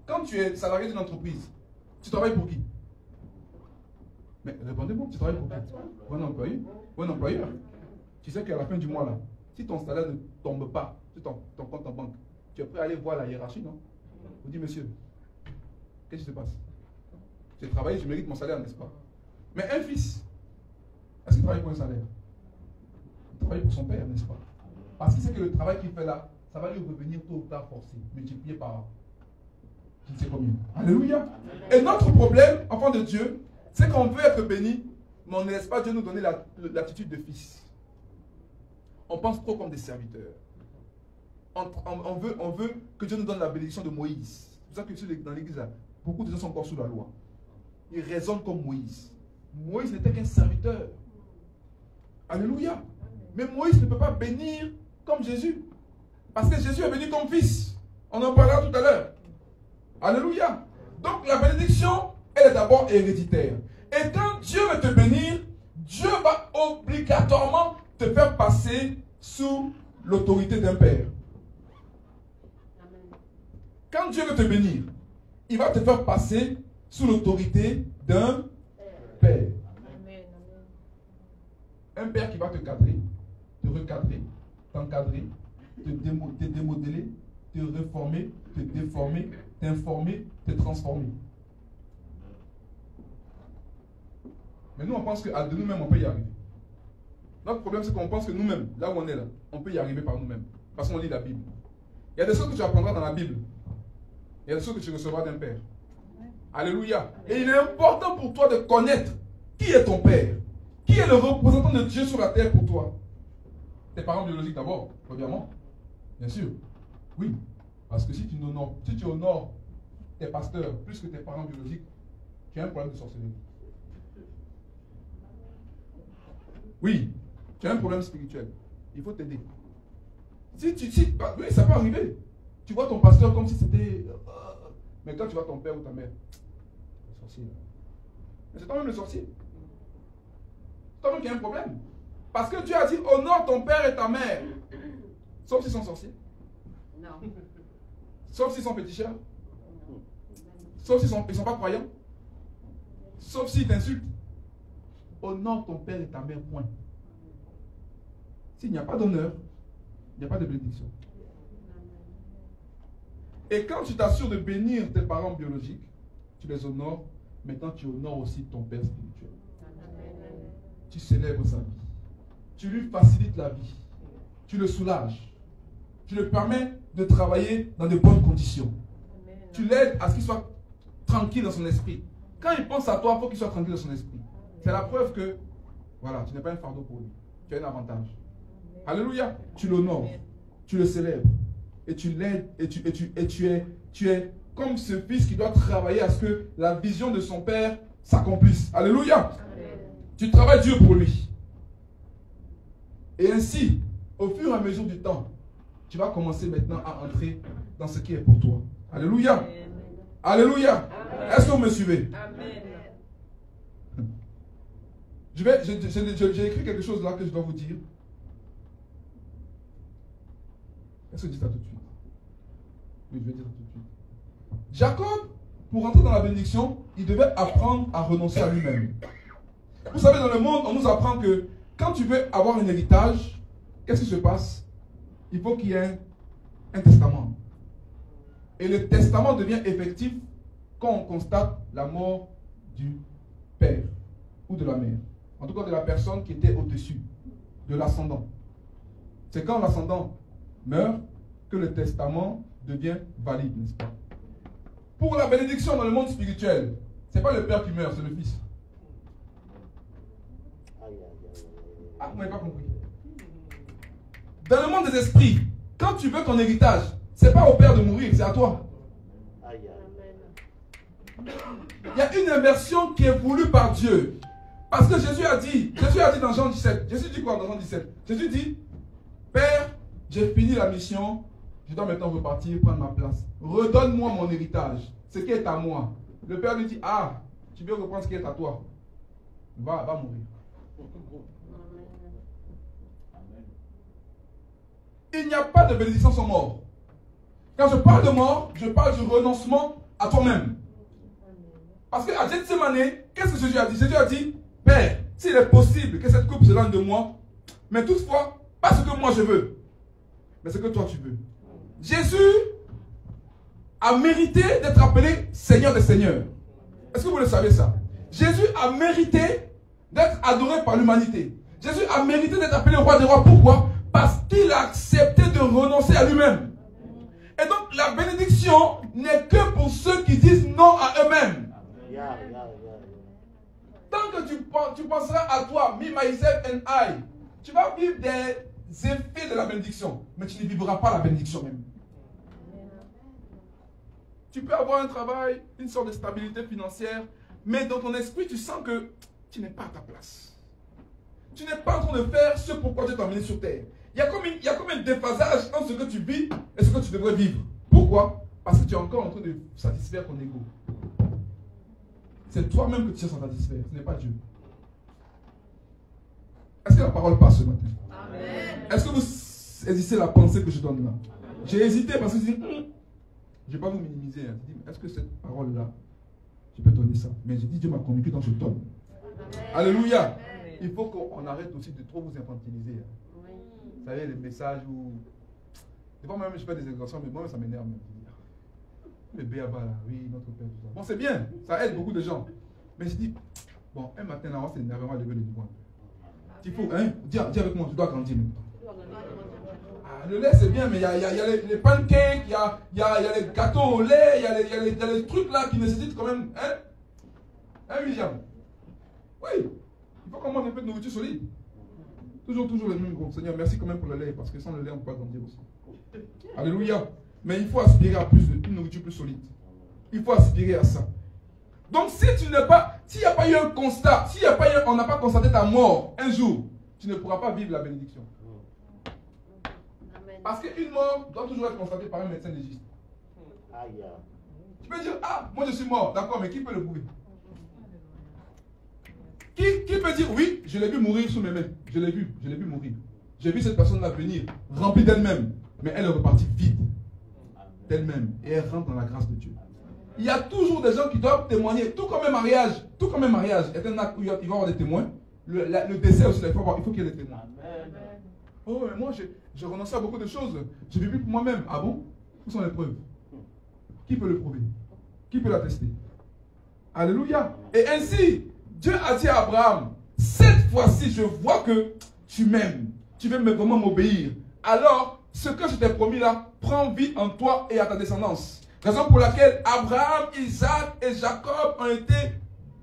Quand tu es salarié d'une entreprise, tu travailles pour qui? Mais répondez-moi, tu travailles pour qui? Pour un employé, pour un employeur. Tu sais qu'à la fin du mois, là, si ton salaire ne tombe pas sur ton compte en banque, tu es prêt à aller voir la hiérarchie, non? Vous dites, monsieur, qu'est-ce qui se passe? J'ai travaillé, je mérite mon salaire, n'est-ce pas? Mais un fils, est-ce qu'il travaille pour un salaire? Il travaille pour son père, n'est-ce pas? Parce qu'il sait que le travail qu'il fait là, ça va lui revenir tôt ou tard forcé, multiplié par je ne sais combien. Alléluia. Et notre problème, enfant de Dieu, c'est qu'on veut être béni, mais on ne laisse pas Dieu nous donner l'attitude de fils. On pense trop comme des serviteurs. On veut que Dieu nous donne la bénédiction de Moïse. C'est pour ça que dans l'église, beaucoup de gens sont encore sous la loi. Ils raisonnent comme Moïse. Moïse n'était qu'un serviteur. Alléluia. Mais Moïse ne peut pas bénir comme Jésus. Parce que Jésus est béni comme fils. On en parlera tout à l'heure. Alléluia. Donc la bénédiction, elle est d'abord héréditaire. Et quand Dieu veut te bénir, Dieu va obligatoirement te faire passer sous l'autorité d'un père. Quand Dieu veut te bénir, il va te faire passer sous l'autorité d'un père. Un père qui va te cadrer, te recadrer, t'encadrer, te démodeler, te réformer, te déformer, t'informer, te transformer. Mais nous, on pense qu'à de nous-mêmes, on peut y arriver. Notre problème, c'est qu'on pense que nous-mêmes, là où on est là, on peut y arriver par nous-mêmes. Parce qu'on lit la Bible. Il y a des choses que tu apprendras dans la Bible. Il y a des choses que tu recevras d'un père. Alléluia. Et il est important pour toi de connaître Qui est ton père? Qui est le représentant de Dieu sur la terre pour toi? Tes parents biologiques d'abord, premièrement. Bien sûr. Oui. Parce que si tu honores tes pasteurs plus que tes parents biologiques, tu as un problème de sorcellerie. Oui. Tu as un problème spirituel. Il faut t'aider. Oui, ça peut arriver. Tu vois ton pasteur comme si c'était... mais quand tu vois ton père ou ta mère, le sorcier. Mais c'est toi-même le sorcier. C'est toi-même qui a un problème. Parce que Dieu a dit, honore ton père et ta mère. Sauf s'ils sont sorciers. Non. Sauf s'ils sont féticheurs. Sauf s'ils ne sont pas croyants. Sauf s'ils t'insultent. Honore ton père et ta mère, point. S'il n'y a pas d'honneur, il n'y a pas de bénédiction. Et quand tu t'assures de bénir tes parents biologiques, tu les honores, maintenant tu honores aussi ton père spirituel. Tu célèbres sa vie. Tu lui facilites la vie. Tu le soulages. Tu le permets de travailler dans de bonnes conditions. Tu l'aides à ce qu'il soit tranquille dans son esprit. Quand il pense à toi, il faut qu'il soit tranquille dans son esprit. C'est la preuve que, voilà, tu n'es pas un fardeau pour lui. Tu as un avantage. Alléluia. Tu l'honores. Tu le célèbres. Et tu l'aides. Et tu es comme ce fils qui doit travailler à ce que la vision de son père s'accomplisse. Alléluia. Tu travailles dur pour lui. Et ainsi, au fur et à mesure du temps, tu vas commencer maintenant à entrer dans ce qui est pour toi. Alléluia. Amen. Alléluia. Est-ce que vous me suivez? Amen. J'ai écrit quelque chose là que je dois vous dire. Est-ce que je dis ça tout de suite? Oui, je vais dire ça tout de suite. Jacob, pour entrer dans la bénédiction, il devait apprendre à renoncer à lui-même. Vous savez, dans le monde, on nous apprend que quand tu veux avoir un héritage, qu'est-ce qui se passe? Il faut qu'il y ait un testament. Et le testament devient effectif quand on constate la mort du père ou de la mère. En tout cas, de la personne qui était au-dessus, de l'ascendant. C'est quand l'ascendant meurt que le testament devient valide, n'est-ce pas? Pour la bénédiction dans le monde spirituel, ce n'est pas le père qui meurt, c'est le fils. Ah, vous n'avez pas compris. Dans le monde des esprits, quand tu veux ton héritage, ce n'est pas au père de mourir, c'est à toi. Il y a une inversion qui est voulue par Dieu. Parce que Jésus a dit dans Jean 17, Jésus dit quoi dans Jean 17? Jésus dit, Père, j'ai fini la mission, je dois maintenant repartir, prendre ma place. Redonne-moi mon héritage, ce qui est à moi. Le Père lui dit, ah, tu veux reprendre ce qui est à toi. Va mourir. Il n'y a pas de bénédiction sans mort. Quand je parle de mort, je parle du renoncement à toi-même. Parce qu'à Gethsémani, qu'est-ce que Jésus a dit? Jésus a dit, Père, s'il est possible que cette coupe s'éloigne de moi, mais toutefois, pas ce que moi je veux, mais ce que toi tu veux. Jésus a mérité d'être appelé Seigneur des Seigneurs. Est-ce que vous le savez ça? Jésus a mérité d'être adoré par l'humanité. Jésus a mérité d'être appelé roi des rois. Pourquoi? Parce qu'il a accepté de renoncer à lui-même. Et donc la bénédiction n'est que pour ceux qui disent non à eux-mêmes. Tant que tu penseras à toi, me, myself and I, tu vas vivre des effets de la bénédiction, mais tu ne vivras pas la bénédiction même. Tu peux avoir un travail, une sorte de stabilité financière, mais dans ton esprit, tu sens que tu n'es pas à ta place. Tu n'es pas en train de faire ce pourquoi Dieu t'a amené sur terre. Il y a comme un déphasage entre ce que tu vis et ce que tu devrais vivre. Pourquoi? Parce que tu es encore en train de satisfaire ton ego. C'est toi-même que tu cherches à satisfaire, ce n'est pas Dieu. Est-ce que la parole passe ce matin? Amen. Est-ce que vous hésitez à la pensée que je donne là? J'ai hésité parce que je dis, je ne vais pas vous minimiser. Est-ce que cette parole-là, je peux donner ça? Mais j'ai dit, Dieu m'a convaincu, donc je donne. Alléluia. Amen. Il faut qu'on arrête aussi de trop vous infantiliser. Oui. Vous savez, les messages où... Des fois, moi-même, je fais des exercices, mais moi, ça m'énerve. Le béaba là, oui, notre père, tout ça. Bon, c'est bien, ça aide beaucoup de gens. Mais je dis, bon, un matin, là, on s'est énervé, on va lever le niveau. Il faut, hein, dis avec moi, tu dois grandir maintenant. Ah, le lait, c'est bien, mais il y a les pancakes, il y a les gâteaux au lait, il y a les trucs là qui nécessitent quand même, hein, 1 milliard. Oui, il faut qu'on mange un peu de nourriture solide. Toujours le même groupe. Seigneur, merci quand même pour le lait, parce que sans le lait, on ne peut pas grandir aussi. Alléluia. Mais il faut aspirer à une nourriture plus solide. Il faut aspirer à ça. Donc, si tu n'es pas, s'il n'y a pas eu un constat, on n'a pas constaté ta mort un jour, tu ne pourras pas vivre la bénédiction. Parce qu'une mort doit toujours être constatée par un médecin légiste. Tu peux dire, ah, moi je suis mort, d'accord, mais qui peut le prouver? Qui peut dire, oui, je l'ai vu mourir sous mes mains, je l'ai vu mourir. J'ai vu cette personne-là venir, remplie d'elle-même, mais elle est repartie vide d'elle-même et elle rentre dans la grâce de Dieu. Il y a toujours des gens qui doivent témoigner, tout comme un mariage est un acte où il va y avoir des témoins. Le décès aussi, il faut qu'il y ait des témoins. Amen. Oh, mais moi, j'ai renoncé à beaucoup de choses. J'ai vécu pour moi-même. Ah bon? Où sont les preuves? Qui peut le prouver? Qui peut l'attester? Alléluia. Et ainsi, Dieu a dit à Abraham, cette fois-ci, je vois que tu m'aimes. Tu veux vraiment m'obéir. Alors, ce que je t'ai promis là, prend vie en toi et à ta descendance. Raison pour laquelle Abraham, Isaac et Jacob ont été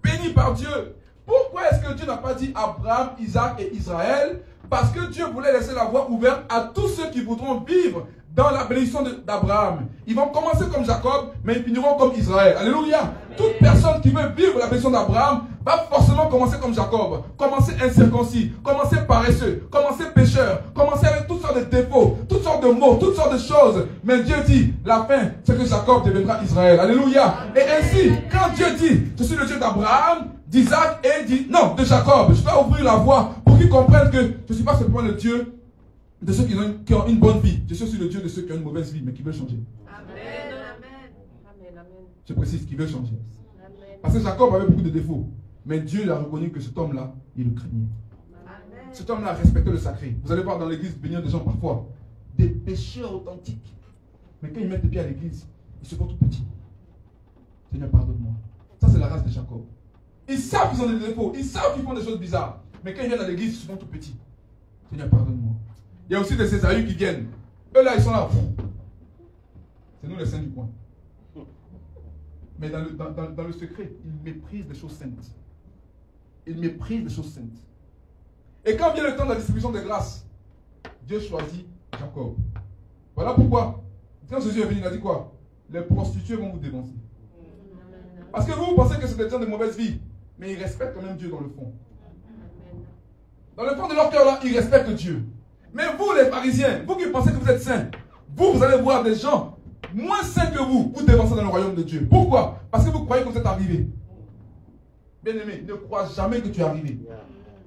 bénis par Dieu. Pourquoi est-ce que Dieu n'a pas dit Abraham, Isaac et Israël? Parce que Dieu voulait laisser la voie ouverte à tous ceux qui voudront vivre dans la bénédiction d'Abraham. Ils vont commencer comme Jacob, mais ils finiront comme Israël. Alléluia. Toute personne qui veut vivre la bénédiction d'Abraham va forcément commencer comme Jacob. Commencer incirconcis, commencer paresseux, commencer pécheur, commencer avec toutes sortes de défauts, toutes sortes de mots, toutes sortes de choses. Mais Dieu dit, la fin, c'est que Jacob deviendra Israël. Alléluia. Et ainsi, quand Dieu dit, je suis le Dieu d'Abraham, d'Isaac et de Jacob, je dois ouvrir la voie pour qu'ils comprennent que je ne suis pas seulement le Dieu de ceux qui ont une bonne vie. Je suis aussi le Dieu de ceux qui ont une mauvaise vie, mais qui veulent changer. Amen. Je précise, qui veulent changer. Amen. Parce que Jacob avait beaucoup de défauts. Mais Dieu il a reconnu que cet homme-là, il le craignait. Amen. Cet homme-là respectait le sacré. Vous allez voir dans l'église venir des gens parfois, des pécheurs authentiques. Mais quand ils mettent les pieds à l'église, ils se font tout petits. Seigneur, pardonne-moi. Ça, c'est la race de Jacob. Ils savent qu'ils ont des défauts. Ils savent qu'ils font des choses bizarres. Mais quand ils viennent à l'église, ils se font tout petits. Seigneur, pardonne-moi. Il y a aussi des Césaïs qui viennent. Eux là, ils sont là. C'est nous les saints du coin. Mais dans le secret, ils méprisent les choses saintes. Ils méprisent les choses saintes. Et quand vient le temps de la distribution des grâces, Dieu choisit Jacob. Voilà pourquoi. Quand Jésus est venu, il a dit quoi? Les prostituées vont vous dénoncer. Parce que vous pensez que c'est des gens de mauvaise vie. Mais ils respectent quand même Dieu dans le fond. Dans le fond de leur cœur, là, ils respectent Dieu. Mais vous, les pharisiens, vous qui pensez que vous êtes saints, vous allez voir des gens moins saints que vous dévancer dans le royaume de Dieu. Pourquoi? Parce que vous croyez que vous êtes arrivé. Bien-aimé, ne crois jamais que tu es arrivé.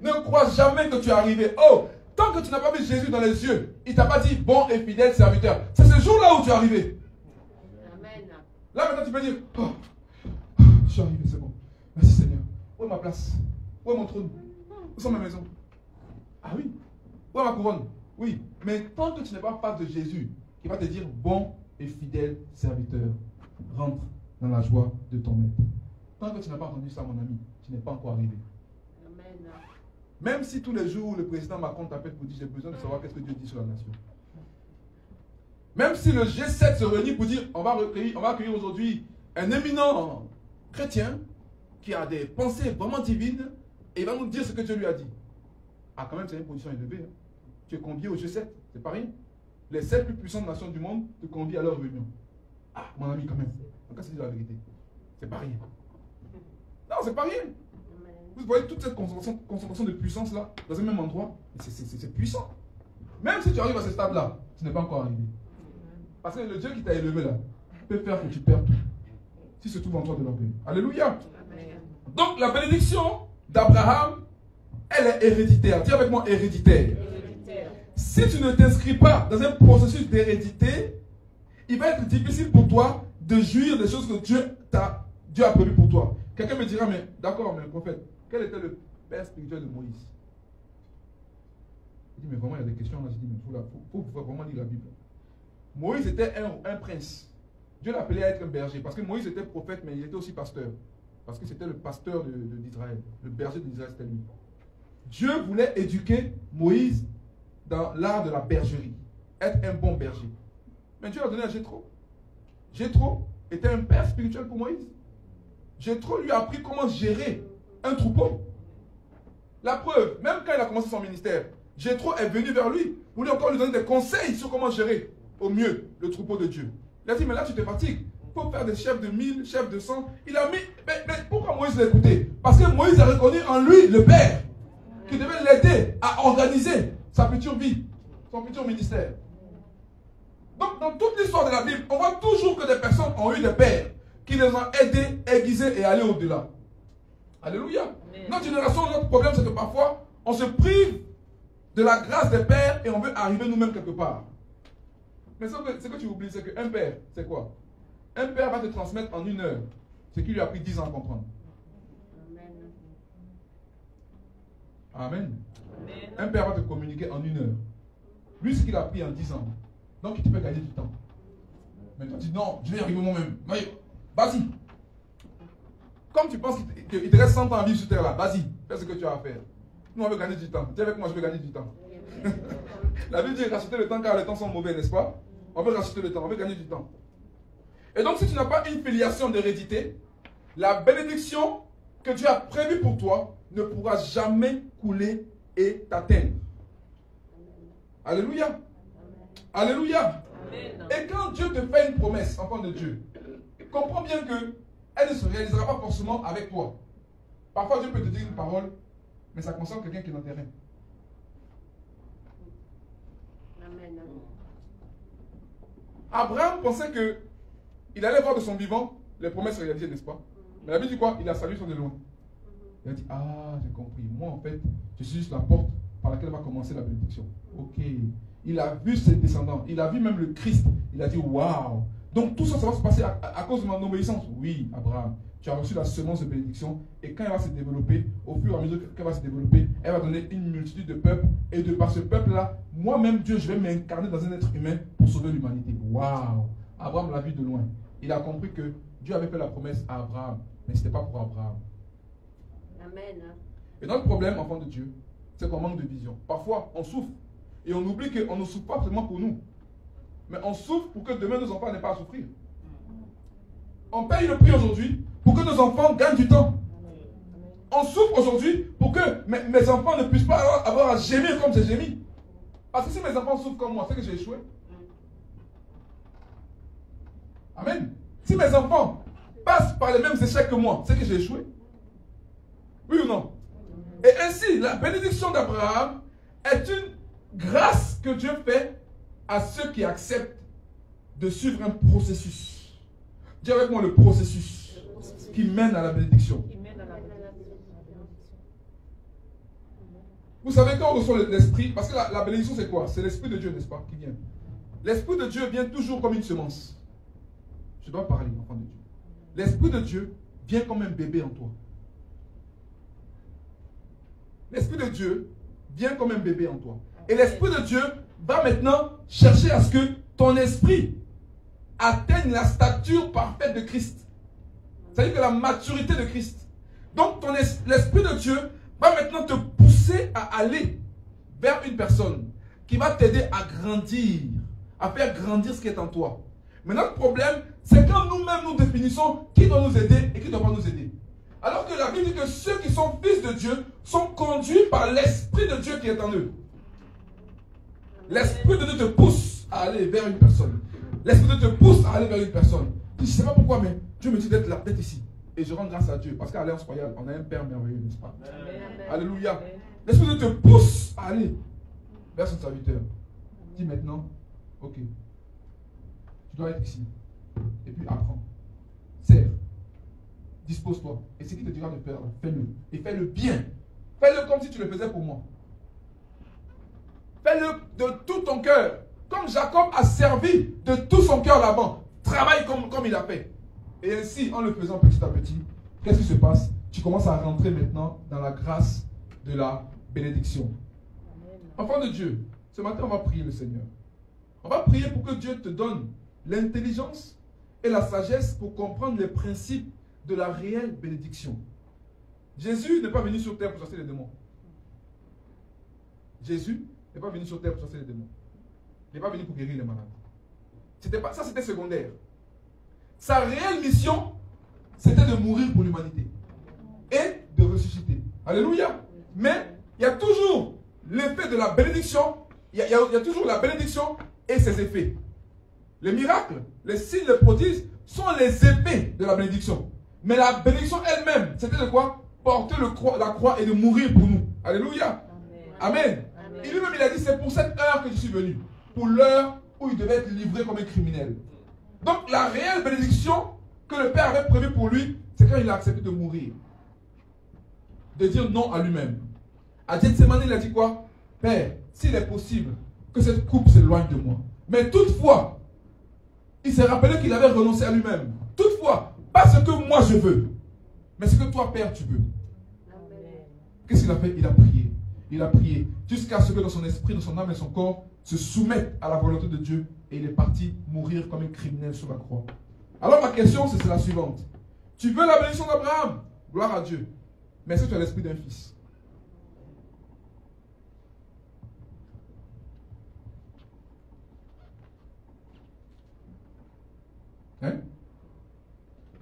Ne crois jamais que tu es arrivé. Oh, tant que tu n'as pas vu Jésus dans les yeux, il ne t'a pas dit bon et fidèle serviteur. C'est ce jour-là où tu es arrivé. Amen. Là maintenant tu peux dire, oh, je suis arrivé, c'est bon. Merci Seigneur. Où est ma place? Où est mon trône? Où sont mes maisons? Ah oui. Où est ma couronne? Oui. Mais tant que tu n'es pas face de Jésus, qui va te dire bon et fidèle serviteur, rentre dans la joie de ton maître. Tant que tu n'as pas entendu ça, mon ami, tu n'es pas encore arrivé. Amen. Même si tous les jours le président Macron t'appelle pour dire j'ai besoin de savoir qu'est-ce que Dieu dit sur la nation. Même si le G7 se réunit pour dire on va accueillir aujourd'hui un éminent chrétien qui a des pensées vraiment divines et il va nous dire ce que Dieu lui a dit. Ah, quand même, c'est une position élevée. Hein. Tu es convié au G7, c'est pas rien. Les 7 plus puissantes nations du monde te convient à leur réunion. Ah, mon ami, quand même. Donc, c'est la vérité. C'est pas rien. Non, c'est pas rien. Vous voyez toute cette concentration de puissance là, dans un même endroit, c'est puissant. Même si tu arrives à ce stade-là, tu n'es pas encore arrivé. Parce que le Dieu qui t'a élevé là, peut faire que tu perds tout. Si se trouve en toi de l'orgueil. Alléluia. Donc, la bénédiction d'Abraham, elle est héréditaire. Dis avec moi héréditaire. Si tu ne t'inscris pas dans un processus d'hérédité, il va être difficile pour toi de jouir des choses que Dieu a prévues pour toi. Quelqu'un me dira, mais d'accord, mais prophète, quel était le père spirituel de Moïse? Il dit, mais vraiment, il y a des questions là. Je dis, mais il faut vraiment lire la Bible. Moïse était un prince. Dieu l'appelait à être un berger. Parce que Moïse était prophète, mais il était aussi pasteur. Parce que c'était le pasteur d'Israël. Le berger d'Israël, c'était lui. Dieu voulait éduquer Moïse dans l'art de la bergerie. Être un bon berger. Mais Dieu l'a donné à Jéthro. Jéthro était un père spirituel pour Moïse. Jéthro lui a appris comment gérer un troupeau. La preuve, même quand il a commencé son ministère, Jéthro est venu vers lui, voulait encore lui donner des conseils sur comment gérer au mieux le troupeau de Dieu. Il a dit, mais là tu te fatigues. Pour faire des chefs de 1000, chefs de 100, il a mis... Mais pourquoi Moïse l'a écouté? Parce que Moïse a reconnu en lui le Père, qui devait l'aider à organiser sa future vie, son futur ministère. Donc, dans toute l'histoire de la Bible, on voit toujours que des personnes ont eu des pères qui les ont aidés, aiguisés et allés au-delà. Alléluia. Notre génération, notre problème, c'est que parfois, on se prive de la grâce des pères et on veut arriver nous-mêmes quelque part. Mais ce que tu oublies, c'est qu'un père, c'est quoi? Un père va te transmettre en 1 heure ce qui lui a pris 10 ans à comprendre. Amen. Un père va te communiquer en 1 heure. Lui, ce qu'il a pris en 10 ans. Donc, il te fait gagner du temps. Mais toi, tu dis non, je vais y arriver moi-même. Vas-y. Comme tu penses qu'il te reste 100 ans à vivre sur terre là, vas-y, fais ce que tu as à faire. Nous, on veut gagner du temps. Tiens avec moi, je veux gagner du temps. La Bible dit racheter le temps car les temps sont mauvais, n'est-ce pas? On veut racheter le temps, on veut gagner du temps. Et donc, si tu n'as pas une filiation d'hérédité, la bénédiction que Dieu a prévue pour toi ne pourra jamais couler et t'atteindre. Alléluia. Alléluia. Et quand Dieu te fait une promesse, enfant de Dieu, comprends bien que elle ne se réalisera pas forcément avec toi. Parfois, Dieu peut te dire une parole, mais ça concerne quelqu'un qui n'en sait rien. Abraham pensait que il allait voir de son vivant les promesses réalisées, n'est-ce pas? Mais la Bible dit quoi? Il a salué son de loin. Il a dit, ah, j'ai compris. Moi, en fait, je suis juste la porte par laquelle va commencer la bénédiction. Ok. Il a vu ses descendants. Il a vu même le Christ. Il a dit, waouh. Donc, tout ça, ça va se passer à cause de mon obéissance. Oui, Abraham, tu as reçu la semence de bénédiction. Et quand elle va se développer, au fur et à mesure qu'elle va se développer, elle va donner une multitude de peuples. Et de par ce peuple-là, moi-même, Dieu, je vais m'incarner dans un être humain pour sauver l'humanité. Waouh. Abraham l'a vu de loin. Il a compris que Dieu avait fait la promesse à Abraham. Mais ce n'était pas pour Abraham. Amen. Et notre problème, enfant de Dieu, c'est qu'on manque de vision. Parfois, on souffre. Et on oublie qu'on ne souffre pas seulement pour nous. Mais on souffre pour que demain nos enfants n'aient pas à souffrir. On paye le prix aujourd'hui pour que nos enfants gagnent du temps. On souffre aujourd'hui pour que mes enfants ne puissent pas avoir à gémir comme j'ai gémi. Parce que si mes enfants souffrent comme moi, c'est que j'ai échoué. Amen. Si mes enfants passent par les mêmes échecs que moi, c'est que j'ai échoué. Oui ou non? Et ainsi, la bénédiction d'Abraham est une grâce que Dieu fait à ceux qui acceptent de suivre un processus. Dis avec moi le processus qui mène à la bénédiction. Vous savez, quand on reçoit l'esprit, parce que la bénédiction c'est quoi? C'est l'esprit de Dieu, n'est-ce pas, qui vient. L'esprit de Dieu vient toujours comme une semence. Je dois parler, enfant de Dieu. L'esprit de Dieu vient comme un bébé en toi. L'esprit de Dieu vient comme un bébé en toi. Et l'esprit de Dieu va maintenant chercher à ce que ton esprit atteigne la stature parfaite de Christ. C'est-à-dire que la maturité de Christ. Donc l'esprit de Dieu va maintenant te pousser à aller vers une personne qui va t'aider à grandir, à faire grandir ce qui est en toi. Mais notre problème, c'est quand nous-mêmes nous définissons qui doit nous aider et qui ne doit pas nous aider. Alors que la Bible dit que ceux qui sont fils de Dieu sont conduits par l'Esprit de Dieu qui est en eux. L'Esprit de Dieu te pousse à aller vers une personne. L'Esprit de Dieu te pousse à aller vers une personne. Je ne sais pas pourquoi, mais Dieu me dit d'être là, d'être ici. Et je rends grâce à Dieu. Parce qu'à l'Alliance Royale, on a un Père merveilleux, n'est-ce pas? Amen. Alléluia. L'Esprit de Dieu te pousse à aller vers son serviteur. Dis maintenant, ok, tu dois être ici. Et puis apprends. Sers. Dispose-toi. Et ce qu'il te dira de faire, fais-le. Et fais-le bien. Fais-le comme si tu le faisais pour moi. Fais-le de tout ton cœur. Comme Jacob a servi de tout son cœur là-bas. Travaille comme il a fait. Et ainsi, en le faisant petit à petit, qu'est-ce qui se passe? Tu commences à rentrer maintenant dans la grâce de la bénédiction. Enfant de Dieu, ce matin, on va prier le Seigneur. On va prier pour que Dieu te donne l'intelligence et la sagesse pour comprendre les principes de la réelle bénédiction. Jésus n'est pas venu sur terre pour chasser les démons. Jésus n'est pas venu sur terre pour chasser les démons. Il n'est pas venu pour guérir les malades. Ça, c'était secondaire. Sa réelle mission, c'était de mourir pour l'humanité et de ressusciter. Alléluia. Mais il y a toujours l'effet de la bénédiction. Il y a toujours la bénédiction et ses effets. Les miracles, les signes, les prodiges sont les effets de la bénédiction. Mais la bénédiction elle-même, c'était de quoi? Porter la croix et de mourir pour nous. Alléluia. Amen. Amen. Et lui-même, il a dit, c'est pour cette heure que je suis venu. Pour l'heure où il devait être livré comme un criminel. Donc la réelle bénédiction que le Père avait prévue pour lui, c'est quand il a accepté de mourir. De dire non à lui-même. À Gethsemane, il a dit quoi? Père, s'il est possible que cette coupe s'éloigne de moi. Mais toutefois, il s'est rappelé qu'il avait renoncé à lui-même. Toutefois, pas ce que moi je veux, mais ce que toi, Père, tu veux. Qu'est-ce qu'il a fait? Il a prié. Il a prié jusqu'à ce que dans son esprit, dans son âme et son corps se soumettent à la volonté de Dieu. Et il est parti mourir comme un criminel sur la croix. Alors ma question, c'est la suivante. Tu veux la bénédiction d'Abraham? Gloire à Dieu. Mais est-ce que tu as l'esprit d'un fils? Hein?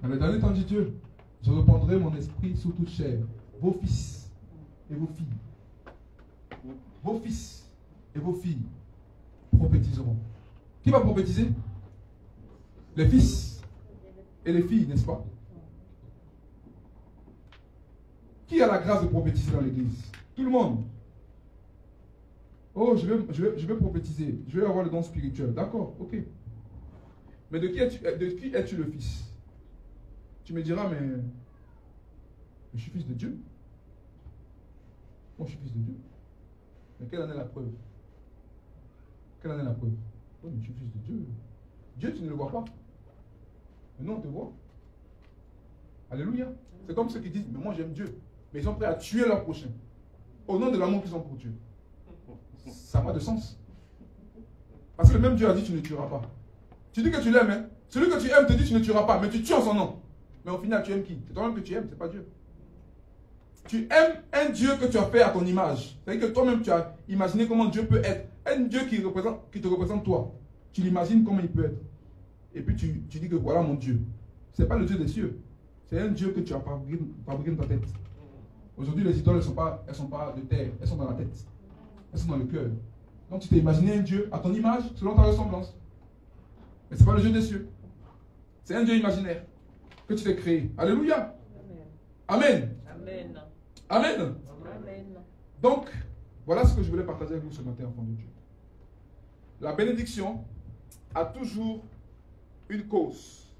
Dans le dernier temps, dit Dieu, je répandrai mon esprit sur toute chair. Vos fils et vos filles. Vos fils et vos filles prophétiseront. Qui va prophétiser? Les fils et les filles, n'est-ce pas? Qui a la grâce de prophétiser dans l'église? Tout le monde. Oh, je vais prophétiser. Je vais avoir le don spirituel. D'accord, ok. Mais de qui es-tu le fils? Tu me diras, mais je suis fils de Dieu. Moi, je suis fils de Dieu. Mais quelle en est la preuve? Quelle en est la preuve? Oh, mais tu es fils de Dieu. Dieu, tu ne le vois pas. Mais nous, on te voit. Alléluia. C'est comme ceux qui disent, mais moi, j'aime Dieu. Mais ils sont prêts à tuer leur prochain. Au nom de l'amour qu'ils ont pour Dieu. Ça n'a pas de sens. Parce que le même Dieu a dit, tu ne tueras pas. Tu dis que tu l'aimes, hein? Celui que tu aimes te dit, tu ne tueras pas. Mais tu tues en son nom. Mais au final, tu aimes qui? C'est toi-même que tu aimes, c'est pas Dieu. Tu aimes un Dieu que tu as fait à ton image. C'est-à-dire que toi-même, tu as imaginé comment Dieu peut être. Un Dieu qui te représente toi. Tu l'imagines comment il peut être. Et puis tu dis que voilà mon Dieu. Ce n'est pas le Dieu des cieux. C'est un Dieu que tu as fabriqué dans ta tête. Aujourd'hui, les idoles, elles ne sont pas de terre. Elles sont dans la tête. Elles sont dans le cœur. Donc tu t'es imaginé un Dieu à ton image, selon ta ressemblance. Mais ce n'est pas le Dieu des cieux. C'est un Dieu imaginaire que tu t'es créé. Alléluia. Amen. Amen. Amen. Amen. Donc, voilà ce que je voulais partager avec vous ce matin, enfant de Dieu. La bénédiction a toujours une cause.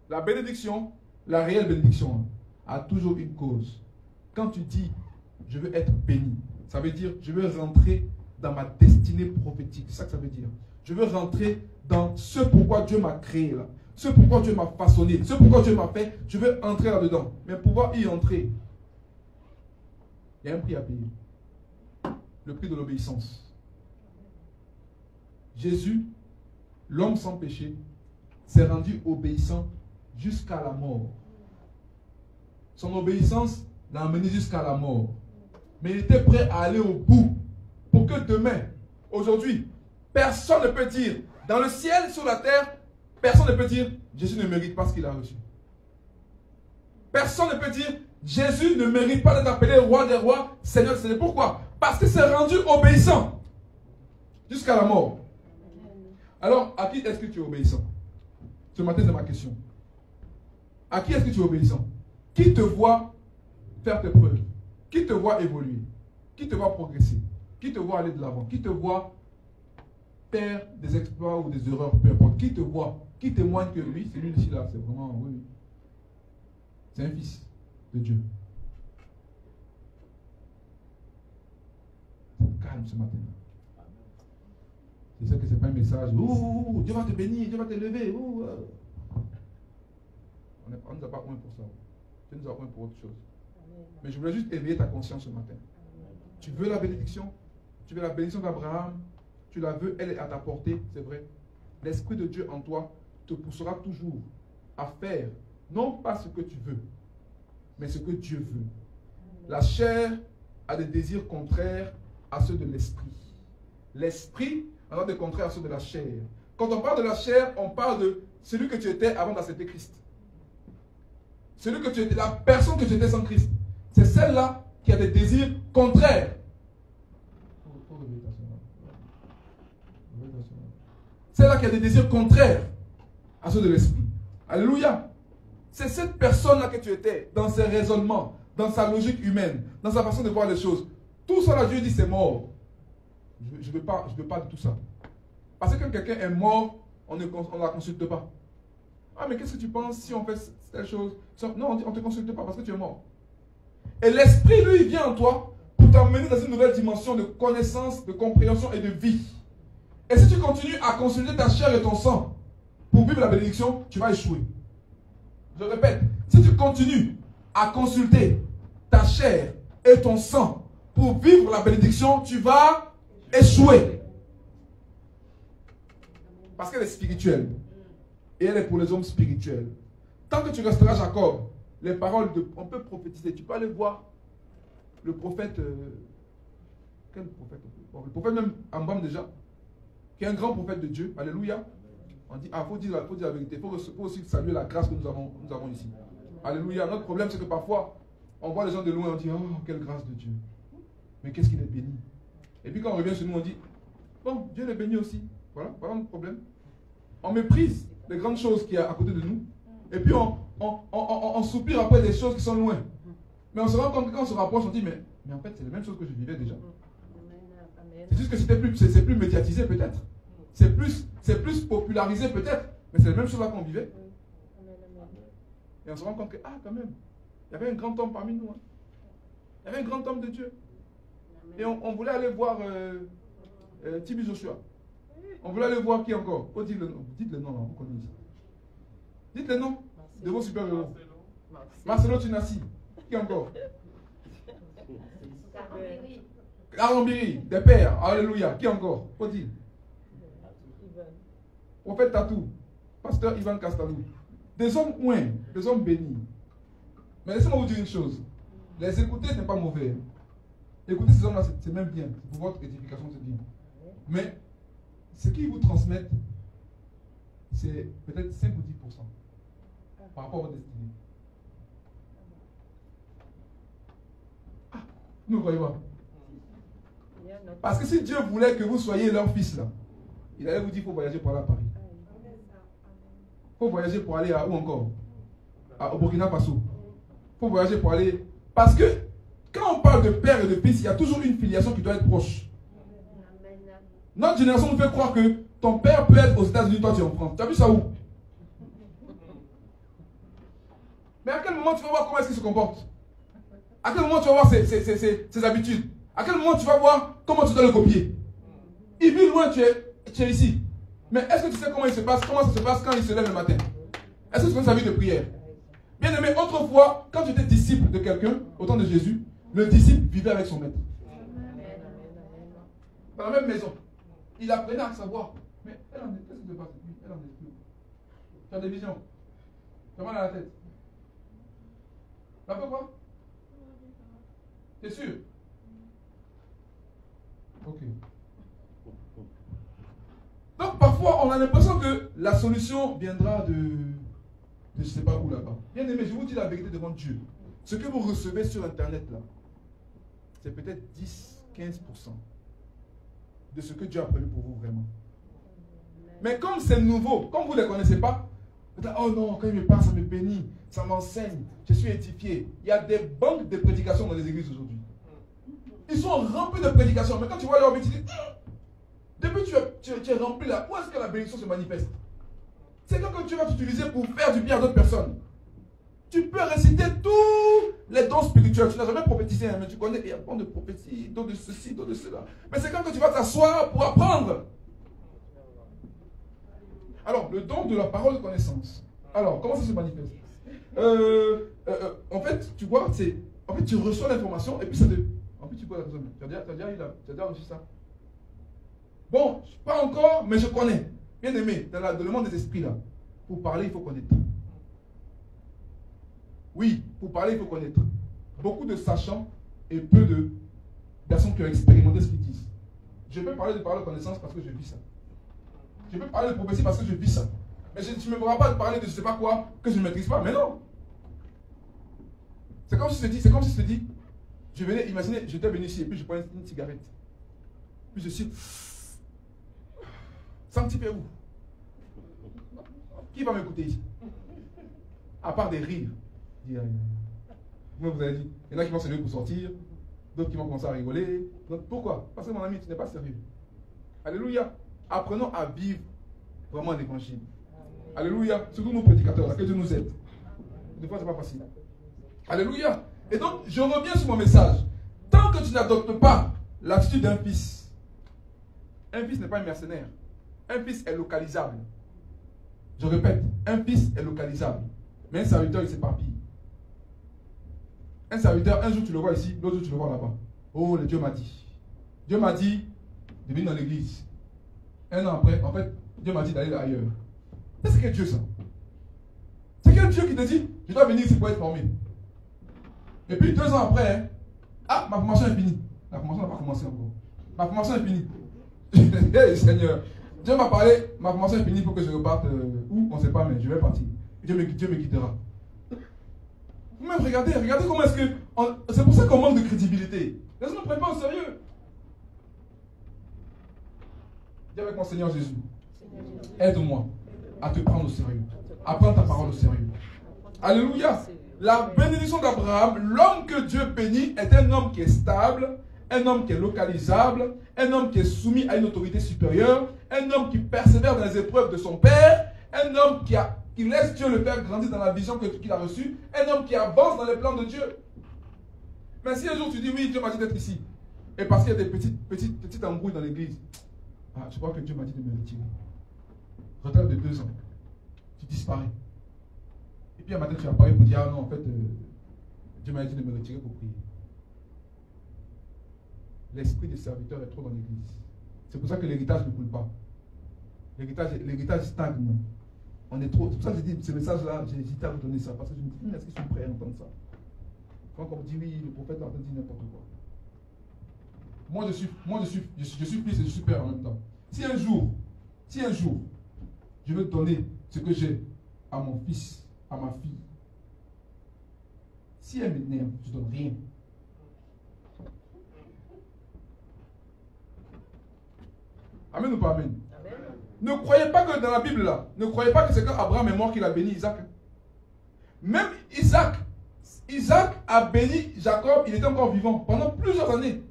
La bénédiction, la réelle bénédiction, a toujours une cause. Quand tu dis, je veux être béni, ça veut dire, je veux rentrer dans ma destinée prophétique. C'est ça que ça veut dire. Je veux rentrer dans ce pourquoi Dieu m'a créé là. Ce pourquoi Dieu m'a façonné. Ce pourquoi Dieu m'a fait. Je veux entrer là-dedans. Mais pour pouvoir y entrer, il y a un prix à payer. Le prix de l'obéissance. Jésus, l'homme sans péché, s'est rendu obéissant jusqu'à la mort. Son obéissance l'a amené jusqu'à la mort. Mais il était prêt à aller au bout pour que demain, aujourd'hui, personne ne peut dire, dans le ciel, sur la terre, personne ne peut dire, Jésus ne mérite pas ce qu'il a reçu. Personne ne peut dire, Jésus ne mérite pas d'être appelé roi des rois, Seigneur des seigneurs. Pourquoi? Parce qu'il s'est rendu obéissant jusqu'à la mort. Alors, à qui est-ce que tu es obéissant? Ce matin, c'est ma question. À qui est-ce que tu es obéissant? Qui te voit faire tes preuves? Qui te voit évoluer? Qui te voit progresser? Qui te voit aller de l'avant? Qui te voit faire des exploits ou des erreurs, peu importe? Qui te voit? Qui témoigne que lui, c'est lui-ci là, c'est vraiment, oui. C'est un fils de Dieu. Calme ce matin. Je sais que ce n'est pas un message. Ouh, Dieu va te bénir, Dieu va te lever. On ne nous a pas oint pour ça. Dieu nous a oint pour autre chose. Mais je voulais juste éveiller ta conscience ce matin. Tu veux la bénédiction? Tu veux la bénédiction d'Abraham? Tu la veux, elle est à ta portée, c'est vrai. L'Esprit de Dieu en toi te poussera toujours à faire, non pas ce que tu veux, mais ce que Dieu veut. La chair a des désirs contraires à ceux de l'esprit. L'esprit a des contraires à ceux de la chair. Quand on parle de la chair, on parle de celui que tu étais avant d'accepter Christ. Celui que tu étais, la personne que tu étais sans Christ. C'est celle-là qui a des désirs contraires. Celle-là qui a des désirs contraires à ceux de l'esprit. Alléluia. C'est cette personne-là que tu étais, dans ses raisonnements, dans sa logique humaine, dans sa façon de voir les choses. Tout ça, là, Dieu dit, c'est mort. Je ne veux pas de tout ça. Parce que quand quelqu'un est mort, on ne la consulte pas. Ah, mais qu'est-ce que tu penses si on fait telle chose? Non, on ne te consulte pas parce que tu es mort. Et l'esprit, lui, il vient en toi pour t'emmener dans une nouvelle dimension de connaissance, de compréhension et de vie. Et si tu continues à consulter ta chair et ton sang pour vivre la bénédiction, tu vas échouer. Je répète, si tu continues à consulter ta chair et ton sang pour vivre la bénédiction, tu vas échouer. Parce qu'elle est spirituelle. Et elle est pour les hommes spirituels. Tant que tu resteras Jacob, les paroles, on peut prophétiser. Tu peux aller voir le prophète. Quel prophète? Le prophète même Ambam déjà, qui est un grand prophète de Dieu. Alléluia. On dit, faut dire la vérité. Il faut aussi saluer la grâce que nous avons ici. Alléluia. Notre problème, c'est que parfois, on voit les gens de loin et on dit, oh, quelle grâce de Dieu. Mais qu'est-ce qu'il est béni. Et puis quand on revient chez nous, on dit, bon, Dieu l'est béni aussi. Voilà notre problème. On méprise les grandes choses qu'il y a à côté de nous. Et puis on soupire après des choses qui sont loin. Mais on se rend compte que quand on se rapproche, on dit, mais en fait, c'est la même chose que je vivais déjà. C'est juste que c'est plus médiatisé peut-être. C'est plus popularisé peut-être. Mais c'est la même chose là qu'on vivait. Et on se rend compte que, quand même, il y avait un grand homme parmi nous. Hein. Il y avait un grand homme de Dieu. Et on voulait aller voir Tibi Joshua. On voulait aller voir qui encore? Oh, dites le nom, là, vous connaissez. Dites le nom de vos super-héros. Marcelo Tunassi. Qui encore? Arambiri, des pères. Alléluia. Qui encore? Oh, dites. Prophète Tatou. Pasteur Ivan Castalou. Des hommes ouins, des hommes bénis. Mais laissez-moi vous dire une chose. Les écouter, ce n'est pas mauvais. Écoutez ces hommes-là, c'est même bien. Pour votre édification, c'est bien. Mais ce qu'ils vous transmettent, c'est peut-être 5 ou 10% par rapport à votre destinée. Vous ne croyez pas? Parce que si Dieu voulait que vous soyez leur fils, là, il allait vous dire qu'il faut voyager pour aller à Paris. Il faut voyager pour aller à où encore? Au Burkina Faso. Il faut voyager pour aller... Parce que quand on parle de père et de fils, il y a toujours une filiation qui doit être proche. Notre génération nous fait croire que ton père peut être aux États-Unis, toi tu es en France. Tu as vu ça où? Mais à quel moment tu vas voir comment est-ce qu'il se comporte? À quel moment tu vas voir ses habitudes? À quel moment tu vas voir comment tu dois le copier? Il vit loin, tu es ici. Mais est-ce que tu sais comment il se passe? Comment ça se passe quand il se lève le matin? Est-ce que tu connais sa vie de prière? Bien aimé, autrefois, quand tu étais disciple de quelqu'un, au temps de Jésus, le disciple vivait avec son maître. Dans la même maison. Il apprenait à savoir. Mais qu'est-ce qui se passe? Elle en est plus. Tu as des visions. Tu as mal à la tête. Tu as quoi? T'es sûr? Ok. Donc parfois, on a l'impression que la solution viendra de je ne sais pas où là-bas. Bien aimé, je vous dis la vérité devant Dieu. Ce que vous recevez sur Internet là, c'est peut-être 10-15% de ce que Dieu a prévu pour vous vraiment. Mais comme c'est nouveau, comme vous ne les connaissez pas, vous dites, oh non, quand il me parle, ça me bénit, ça m'enseigne, je suis édifié. Il y a des banques de prédications dans les églises aujourd'hui. Ils sont remplis de prédications, mais quand tu vois leur vie, tu dis, depuis que tu es rempli là, où est-ce que la bénédiction se manifeste? C'est quand tu vas t'utiliser pour faire du bien à d'autres personnes. Tu peux réciter tous les dons spirituels. Tu n'as jamais prophétisé, mais tu connais, il y a don de prophétie, don de ceci, don de cela. Mais c'est quand tu vas t'asseoir pour apprendre. Alors, le don de la parole de connaissance. Alors, comment ça se manifeste? En fait, tu vois, en fait, tu reçois l'information et puis ça te... En fait, tu peux la raisonner. Tu as déjà reçu ça? Bon, pas encore, mais je connais. Bien aimé, dans le monde des esprits là, pour parler, il faut connaître. Oui, pour parler, il faut connaître. Beaucoup de sachants et peu de personnes qui ont expérimenté ce qu'ils disent. Je peux parler de parole de connaissance parce que je vis ça. Je peux parler de prophétie parce que je vis ça. Mais je ne me pourrai pas parler de je ne sais pas quoi que je ne maîtrise pas. Mais non. C'est comme si je te dis, Je venais, imaginez, j'étais venu ici et puis je prends une cigarette. Puis je suis. Sans petit peu où? Qui va m'écouter ici? À part des rires. Moi, vous avez dit, il y en a qui vont se lever pour sortir, d'autres qui vont commencer à rigoler. Donc, pourquoi? Parce que mon ami, tu n'es pas sérieux. Alléluia. Apprenons à vivre vraiment l'évangile. Alléluia. Surtout nous prédicateurs, là, que Dieu nous aide. Des fois, ce n'est pas facile. Alléluia. Et donc, je reviens sur mon message. Tant que tu n'adoptes pas l'attitude d'un fils, un fils n'est pas un mercenaire. Un fils est localisable. Je répète, un fils est localisable. Mais un serviteur, il s'éparpille. Un serviteur, un jour tu le vois ici, l'autre jour tu le vois là-bas. Oh, le Dieu m'a dit. Dieu m'a dit de venir dans l'église. Un an après, en fait, Dieu m'a dit d'aller ailleurs. C'est quel Dieu ça? C'est quel Dieu qui te dit, je dois venir ici pour être formé? Et puis 2 ans après, hein, ah, ma formation est finie. La formation n'a pas commencé encore. Ma formation est finie. Hey, Seigneur, Dieu m'a parlé, ma formation est finie pour que je reparte où? On ne sait pas, mais je vais partir. Dieu me quittera. Même regardez comment est-ce que... C'est pour ça qu'on manque de crédibilité. Les gens ne prennent pas au sérieux. Dis avec mon Seigneur Jésus, aide-moi à te prendre au sérieux, à prendre ta parole au sérieux. Alléluia. La bénédiction d'Abraham, l'homme que Dieu bénit, est un homme qui est stable, un homme qui est localisable, un homme qui est soumis à une autorité supérieure, un homme qui persévère dans les épreuves de son père, un homme qui laisse Dieu le faire grandir dans la vision qu'il a reçue, un homme qui avance dans les plans de Dieu. Mais si un jour tu dis oui, Dieu m'a dit d'être ici, et parce qu'il y a des petites embrouilles dans l'église, ah, je crois que Dieu m'a dit de me retirer. Retard de 2 ans, tu disparais. Et puis un matin tu apparais pour dire ah non, en fait, Dieu m'a dit de me retirer pour prier. L'esprit des serviteurs est trop dans l'église. C'est pour ça que l'héritage ne coule pas. L'héritage stagne. On est trop. C'est pour ça que j'ai dit ce message-là, j'ai hésité à vous donner ça. Parce que je me dis, est-ce qu'ils sont prêts à entendre ça? Quand on me dit oui, le prophète a dit n'importe quoi. Moi, je suis fils et je suis père en même temps. Si un jour, je veux donner ce que j'ai à mon fils, à ma fille, si elle m'énerve, je ne donne rien. Amen ou pas amen? Amen. Ne croyez pas que dans la Bible là, ne croyez pas que c'est quand Abraham est mort qu'il a béni Isaac. Même Isaac a béni Jacob, il était encore vivant pendant plusieurs années.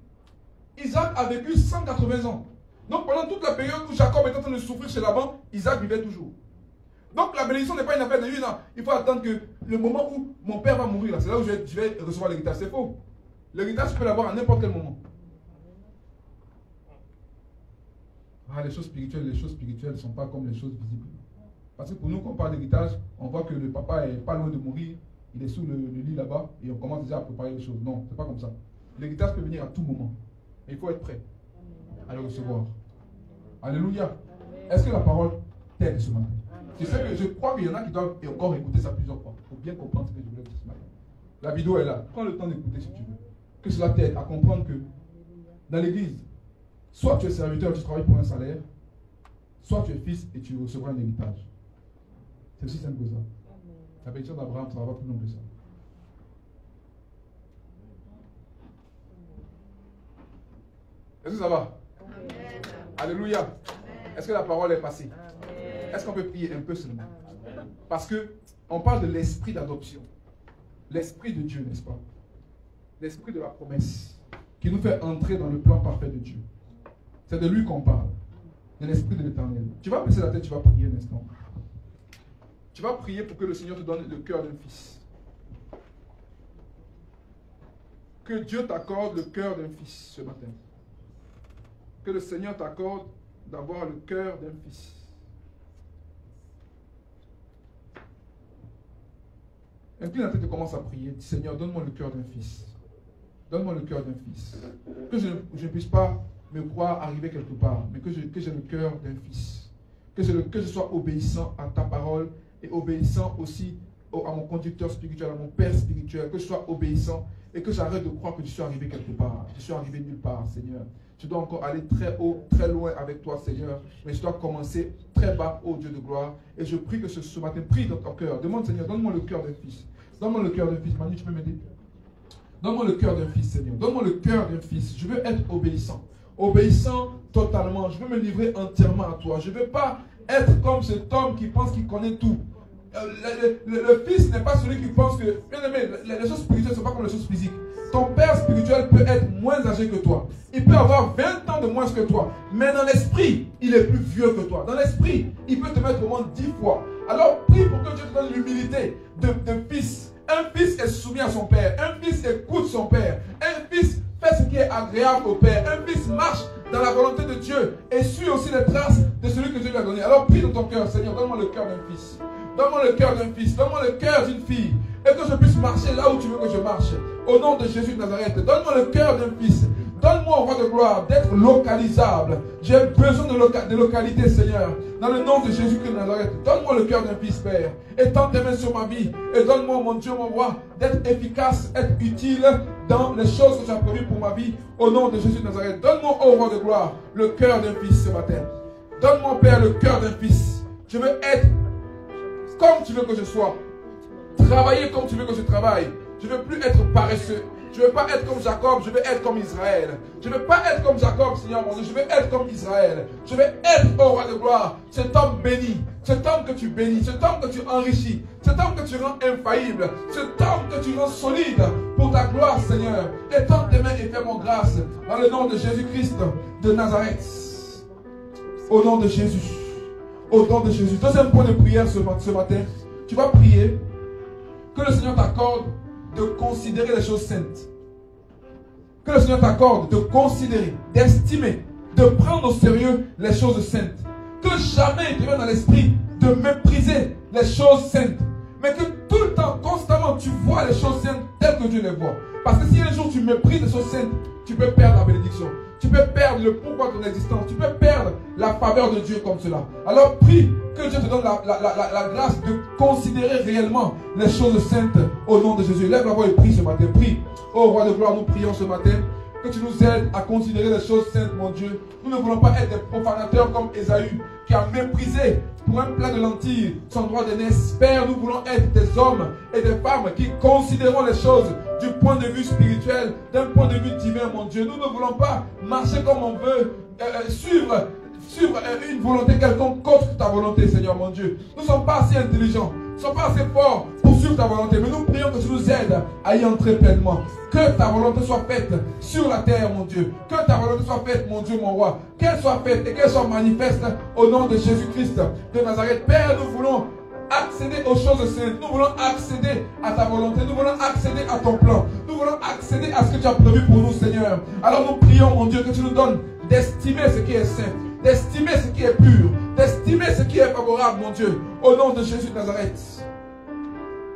Isaac a vécu 180 ans. Donc pendant toute la période où Jacob était en train de souffrir chez Laban, Isaac vivait toujours. Donc la bénédiction n'est pas une affaire de une. Il faut attendre que le moment où mon père va mourir, c'est là où je vais recevoir l'héritage. C'est faux. L'héritage, je peux l'avoir à n'importe quel moment. Ah, les choses spirituelles ne sont pas comme les choses visibles. Parce que pour nous, quand on parle d'héritage, on voit que le papa est pas loin de mourir, il est sous le lit là-bas, et on commence déjà à préparer les choses. Non, c'est pas comme ça. L'héritage peut venir à tout moment. Mais il faut être prêt à le recevoir. Alléluia. Est-ce que la parole t'aide ce matin? Je crois qu'il y en a qui doivent encore écouter ça plusieurs fois pour bien comprendre ce que je voulais dire ce matin. La vidéo est là. Prends le temps d'écouter si tu veux. Que cela t'aide à comprendre que dans l'église, soit tu es serviteur et tu travailles pour un salaire, soit tu es fils et tu recevras un héritage. C'est aussi simple que ça. La bénédiction d'Abraham, ça va pas plus long que ça. Est-ce que ça va? Amen. Alléluia. Amen. Est-ce que la parole est passée? Est-ce qu'on peut prier un peu seulement? Amen. Parce qu'on parle de l'esprit d'adoption. L'esprit de Dieu, n'est-ce pas? L'esprit de la promesse qui nous fait entrer dans le plan parfait de Dieu. C'est de lui qu'on parle. De l'esprit de l'Éternel. Tu vas baisser la tête, tu vas prier un instant. Tu vas prier pour que le Seigneur te donne le cœur d'un fils. Que Dieu t'accorde le cœur d'un fils ce matin. Que le Seigneur t'accorde d'avoir le cœur d'un fils. Incline la tête et commence à prier. Dis Seigneur, donne-moi le cœur d'un fils. Donne-moi le cœur d'un fils. Que je ne puisse pas me croire arriver quelque part, mais que j'ai le cœur d'un fils. Que je sois obéissant à ta parole et obéissant aussi à mon conducteur spirituel, à mon père spirituel. Que je sois obéissant et que j'arrête de croire que je suis arrivé quelque part. Je suis arrivé nulle part, Seigneur. Je dois encore aller très haut, très loin avec toi, Seigneur. Mais je dois commencer très bas, ô Dieu de gloire. Et je prie que ce matin, prie dans ton cœur. Demande, Seigneur, donne-moi le cœur d'un fils. Donne-moi le cœur d'un fils. Manu, tu peux m'aider? Donne-moi le cœur d'un fils, Seigneur. Donne-moi le cœur d'un fils. Je veux être obéissant. Obéissant totalement. Je veux me livrer entièrement à toi. Je ne veux pas être comme cet homme qui pense qu'il connaît tout. Le fils n'est pas celui qui pense que... Bien aimé, les choses spirituelles ne sont pas comme les choses physiques. Ton père spirituel peut être moins âgé que toi. Il peut avoir 20 ans de moins que toi. Mais dans l'esprit, il est plus vieux que toi. Dans l'esprit, il peut te mettre au monde 10 fois. Alors prie pour que Dieu te donne l'humilité de fils. Un fils est soumis à son père. Un fils écoute son père. Un fils fait ce qui est agréable au père. Un fils marche dans la volonté de Dieu et suit aussi les traces de celui que Dieu lui a donné. Alors prie dans ton cœur, Seigneur, donne-moi le cœur d'un fils. Donne-moi le cœur d'un fils. Donne-moi le cœur d'une fille. Et que je puisse marcher là où tu veux que je marche. Au nom de Jésus de Nazareth. Donne-moi le cœur d'un fils. Donne-moi, roi de gloire, d'être localisable. J'ai besoin de localité, Seigneur. Dans le nom de Jésus-Christ de Nazareth. Donne-moi le cœur d'un fils, Père. Étends tes mains sur ma vie. Et donne-moi, mon Dieu, mon roi, d'être efficace, être utile dans les choses que tu as prévues pour ma vie. Au nom de Jésus de Nazareth. Donne-moi, ô roi de gloire, le cœur d'un fils ce matin. Donne-moi, Père, le cœur d'un fils. Je veux être comme tu veux que je sois. Travailler comme tu veux que je travaille. Je ne veux plus être paresseux. Je ne veux pas être comme Jacob, je veux être comme Israël. Je ne veux pas être comme Jacob, Seigneur mon Dieu, je veux être comme Israël. Je veux être, ô roi de gloire, cet homme béni, cet homme que tu bénis, cet homme que tu enrichis, cet homme que tu rends infaillible, cet homme que tu rends solide pour ta gloire, Seigneur. Étends tes mains et fais-moi grâce dans le nom de Jésus-Christ de Nazareth. Au nom de Jésus. Au nom de Jésus. Deuxième point de prière ce matin. Tu vas prier que le Seigneur t'accorde de considérer les choses saintes. Que le Seigneur t'accorde de considérer, d'estimer, de prendre au sérieux les choses saintes. Que jamais il te vienne dans l'esprit de mépriser les choses saintes. Mais que tout le temps, constamment, tu vois les choses saintes telles que Dieu les voit. Parce que si un jour tu méprises les choses saintes, tu peux perdre la bénédiction. Tu peux perdre le pourquoi de ton existence. Tu peux perdre la faveur de Dieu comme cela. Alors prie que Dieu te donne la grâce de considérer réellement les choses saintes au nom de Jésus. Lève la voix et prie ce matin. Prie. Oh roi de gloire, nous prions ce matin. Que tu nous aides à considérer les choses saintes, mon Dieu. Nous ne voulons pas être des profanateurs comme Ésaü, qui a méprisé pour un plat de lentilles son droit d'aînesse. Père, nous voulons être des hommes et des femmes qui considérons les choses du point de vue spirituel, d'un point de vue divin, mon Dieu. Nous ne voulons pas marcher comme on veut, suivre une volonté quelconque contre ta volonté, Seigneur, mon Dieu. Nous ne sommes pas assez intelligents, nous ne sommes pas assez forts pour suivre ta volonté, mais nous prions que tu nous aides à y entrer pleinement. Que ta volonté soit faite sur la terre, mon Dieu. Que ta volonté soit faite, mon Dieu, mon roi. Qu'elle soit faite et qu'elle soit manifeste au nom de Jésus-Christ de Nazareth. Père, nous voulons accéder aux choses saintes. Nous voulons accéder à ta volonté. Nous voulons accéder à ton plan. Nous voulons accéder à ce que tu as prévu pour nous, Seigneur. Alors nous prions, mon Dieu, que tu nous donnes d'estimer ce qui est saint, d'estimer ce qui est pur, d'estimer ce qui est favorable, mon Dieu, au nom de Jésus de Nazareth.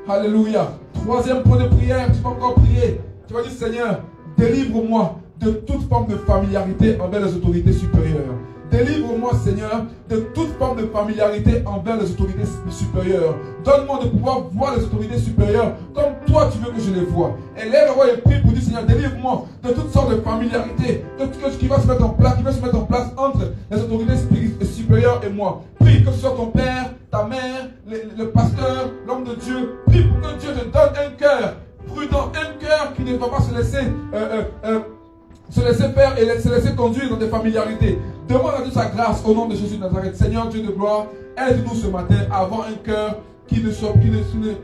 Alléluia. Troisième point de prière, tu vas encore prier. Tu vas dire, Seigneur, délivre-moi de toute forme de familiarité envers les autorités supérieures. Délivre-moi, Seigneur, de toute forme de familiarité envers les autorités supérieures. Donne-moi de pouvoir voir les autorités supérieures comme toi tu veux que je les vois. Et lève-moi et prie pour dire, Seigneur, délivre-moi de toutes sortes de familiarité qui va se mettre en place, entre les autorités supérieures et moi. Prie que ce soit ton père, ta mère, le pasteur, l'homme de Dieu. Prie pour que Dieu te donne un cœur prudent, un cœur qui ne va pas se laisser faire et se laisser conduire dans des familiarités. Demande à Dieu sa grâce au nom de Jésus de Nazareth. Seigneur Dieu de gloire, aide-nous ce matin à avoir un cœur qui ne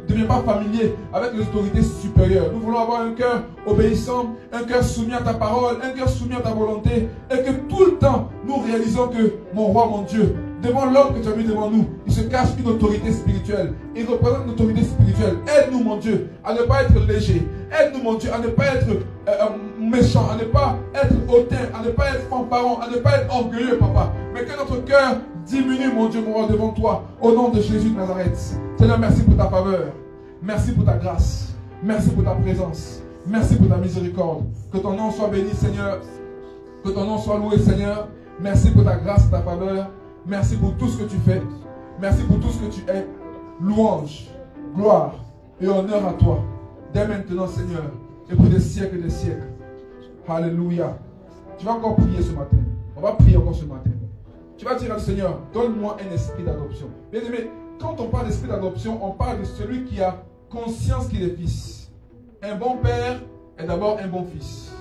devient pas familier avec les autorités supérieures. Nous voulons avoir un cœur obéissant, un cœur soumis à ta parole, un cœur soumis à ta volonté, et que tout le temps nous réalisons que, mon roi, mon Dieu, devant l'homme que tu as mis devant nous, il se cache une autorité spirituelle. Il représente une autorité spirituelle. Aide-nous, mon Dieu, à ne pas être léger. Aide-nous, mon Dieu, à ne pas être méchant, à ne pas être hautain, à ne pas être fanfaron, à ne pas être orgueilleux, papa. Mais que notre cœur diminue, mon Dieu, mon roi, devant toi, au nom de Jésus de Nazareth. Seigneur, merci pour ta faveur. Merci pour ta grâce. Merci pour ta présence. Merci pour ta miséricorde. Que ton nom soit béni, Seigneur. Que ton nom soit loué, Seigneur. Merci pour ta grâce et ta faveur. Merci pour tout ce que tu fais. Merci pour tout ce que tu es. Louange, gloire et honneur à toi. Dès maintenant, Seigneur. Et pour des siècles et des siècles. Alléluia. Tu vas encore prier ce matin. On va prier encore ce matin. Tu vas dire au Seigneur, donne-moi un esprit d'adoption. Bien aimé, quand on parle d'esprit d'adoption, on parle de celui qui a conscience qu'il est fils. Un bon père est d'abord un bon fils.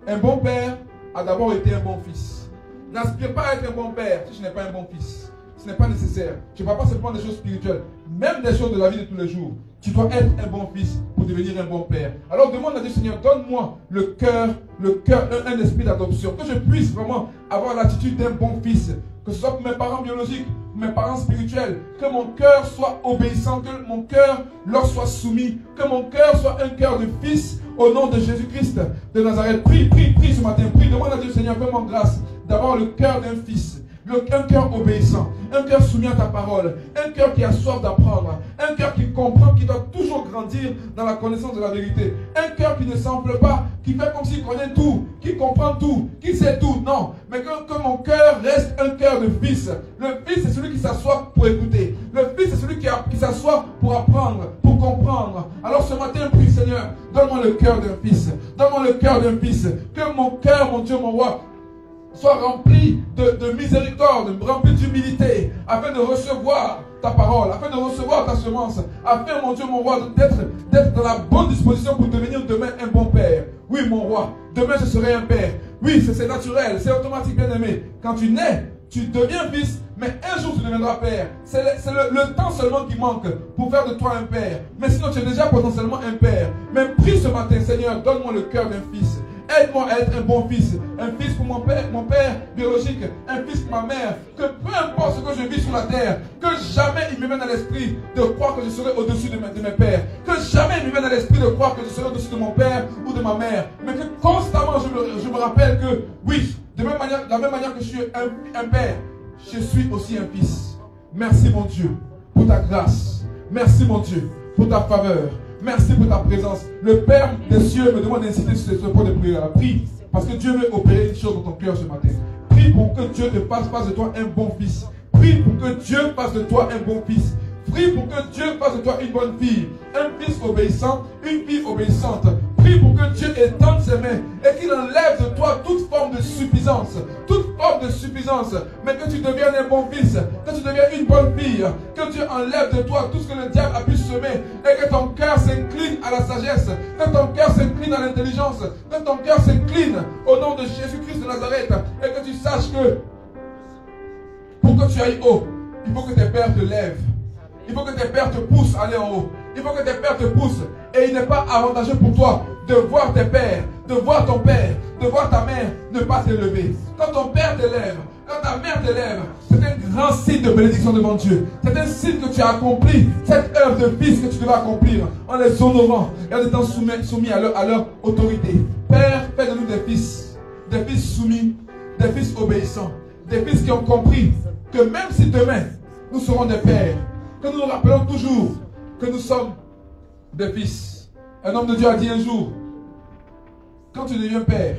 Un bon père a d'abord été un bon fils. N'aspire pas à être un bon père si je n'ai pas un bon fils. Ce n'est pas nécessaire. Tu ne parles pas simplement des choses spirituelles, même des choses de la vie de tous les jours. Tu dois être un bon fils pour devenir un bon père. Alors demande à Dieu, Seigneur, donne-moi le cœur, un esprit d'adoption, que je puisse vraiment avoir l'attitude d'un bon fils, que ce soit pour mes parents biologiques, pour mes parents spirituels, que mon cœur soit obéissant, que mon cœur leur soit soumis, que mon cœur soit un cœur de fils au nom de Jésus-Christ de Nazareth. Prie ce matin, prie, demande à Dieu, Seigneur, fais-moi grâce d'avoir le cœur d'un fils. Un cœur obéissant, un cœur soumis à ta parole, un cœur qui a soif d'apprendre, un cœur qui comprend, qui doit toujours grandir dans la connaissance de la vérité, un cœur qui ne s'enfle pas, qui fait comme s'il connaît tout, qui comprend tout, qui sait tout, non, mais que mon cœur reste un cœur de fils. Le fils, c'est celui qui s'assoit pour écouter, le fils, c'est celui qui s'assoit pour apprendre, pour comprendre. Alors ce matin, prie, Seigneur, donne-moi le cœur d'un fils, donne-moi le cœur d'un fils, que mon cœur, mon Dieu, mon roi, soit rempli de miséricorde, rempli d'humilité, afin de recevoir ta parole, afin de recevoir ta semence, afin, mon Dieu, mon roi, d'être dans la bonne disposition pour devenir demain un bon père. Oui, mon roi, demain je serai un père. Oui, c'est naturel, c'est automatique, bien aimé. Quand tu nais, tu deviens fils, mais un jour tu deviendras père. C'est le temps seulement qui manque pour faire de toi un père. Mais sinon, tu es déjà potentiellement un père. Mais prie ce matin, Seigneur, donne-moi le cœur d'un fils. Aide-moi à être un bon fils. Un fils pour mon père biologique. Un fils pour ma mère. Que peu importe ce que je vis sur la terre, que jamais il me vienne à l'esprit de croire que je serai au-dessus de mes pères. Que jamais il me vienne à l'esprit de croire que je serai au-dessus de mon père ou de ma mère. Mais que constamment je me rappelle que oui, de la même manière que je suis un père, je suis aussi un fils. Merci mon Dieu pour ta grâce. Merci mon Dieu pour ta faveur. Merci pour ta présence. Le Père des cieux me demande d'inciter sur ce point de prière. Prie, parce que Dieu veut opérer une chose dans ton cœur ce matin. Prie pour que Dieu te fasse de toi un bon fils. Prie pour que Dieu fasse de toi un bon fils. Prie pour que Dieu fasse de toi une bonne fille. Un fils obéissant, une fille obéissante. Prie pour que Dieu étende ses mains et qu'il enlève de toi toute forme de suffisance. Toute forme de suffisance. Mais que tu deviennes un bon fils. Que tu deviennes une bonne fille. Que Dieu enlève de toi tout ce que le diable a pu semer. Et que ton cœur s'incline à la sagesse. Que ton cœur s'incline à l'intelligence. Que ton cœur s'incline au nom de Jésus-Christ de Nazareth. Et que tu saches que pour que tu ailles haut, il faut que tes pères te lèvent. Il faut que tes pères te poussent à aller en haut. Il faut que tes pères te poussent. Et il n'est pas avantageux pour toi de voir tes pères, de voir ton père, de voir ta mère ne pas t'élever. Quand ton père t'élève, quand ta mère t'élève, c'est un grand signe de bénédiction devant Dieu. C'est un signe que tu as accompli cette œuvre de fils que tu devais accomplir en les honorant et en étant soumis à leur autorité. Père, fais de nous des fils soumis, des fils obéissants, des fils qui ont compris que même si demain nous serons des pères, que nous nous rappelons toujours que nous sommes des fils. Un homme de Dieu a dit un jour, quand tu deviens père,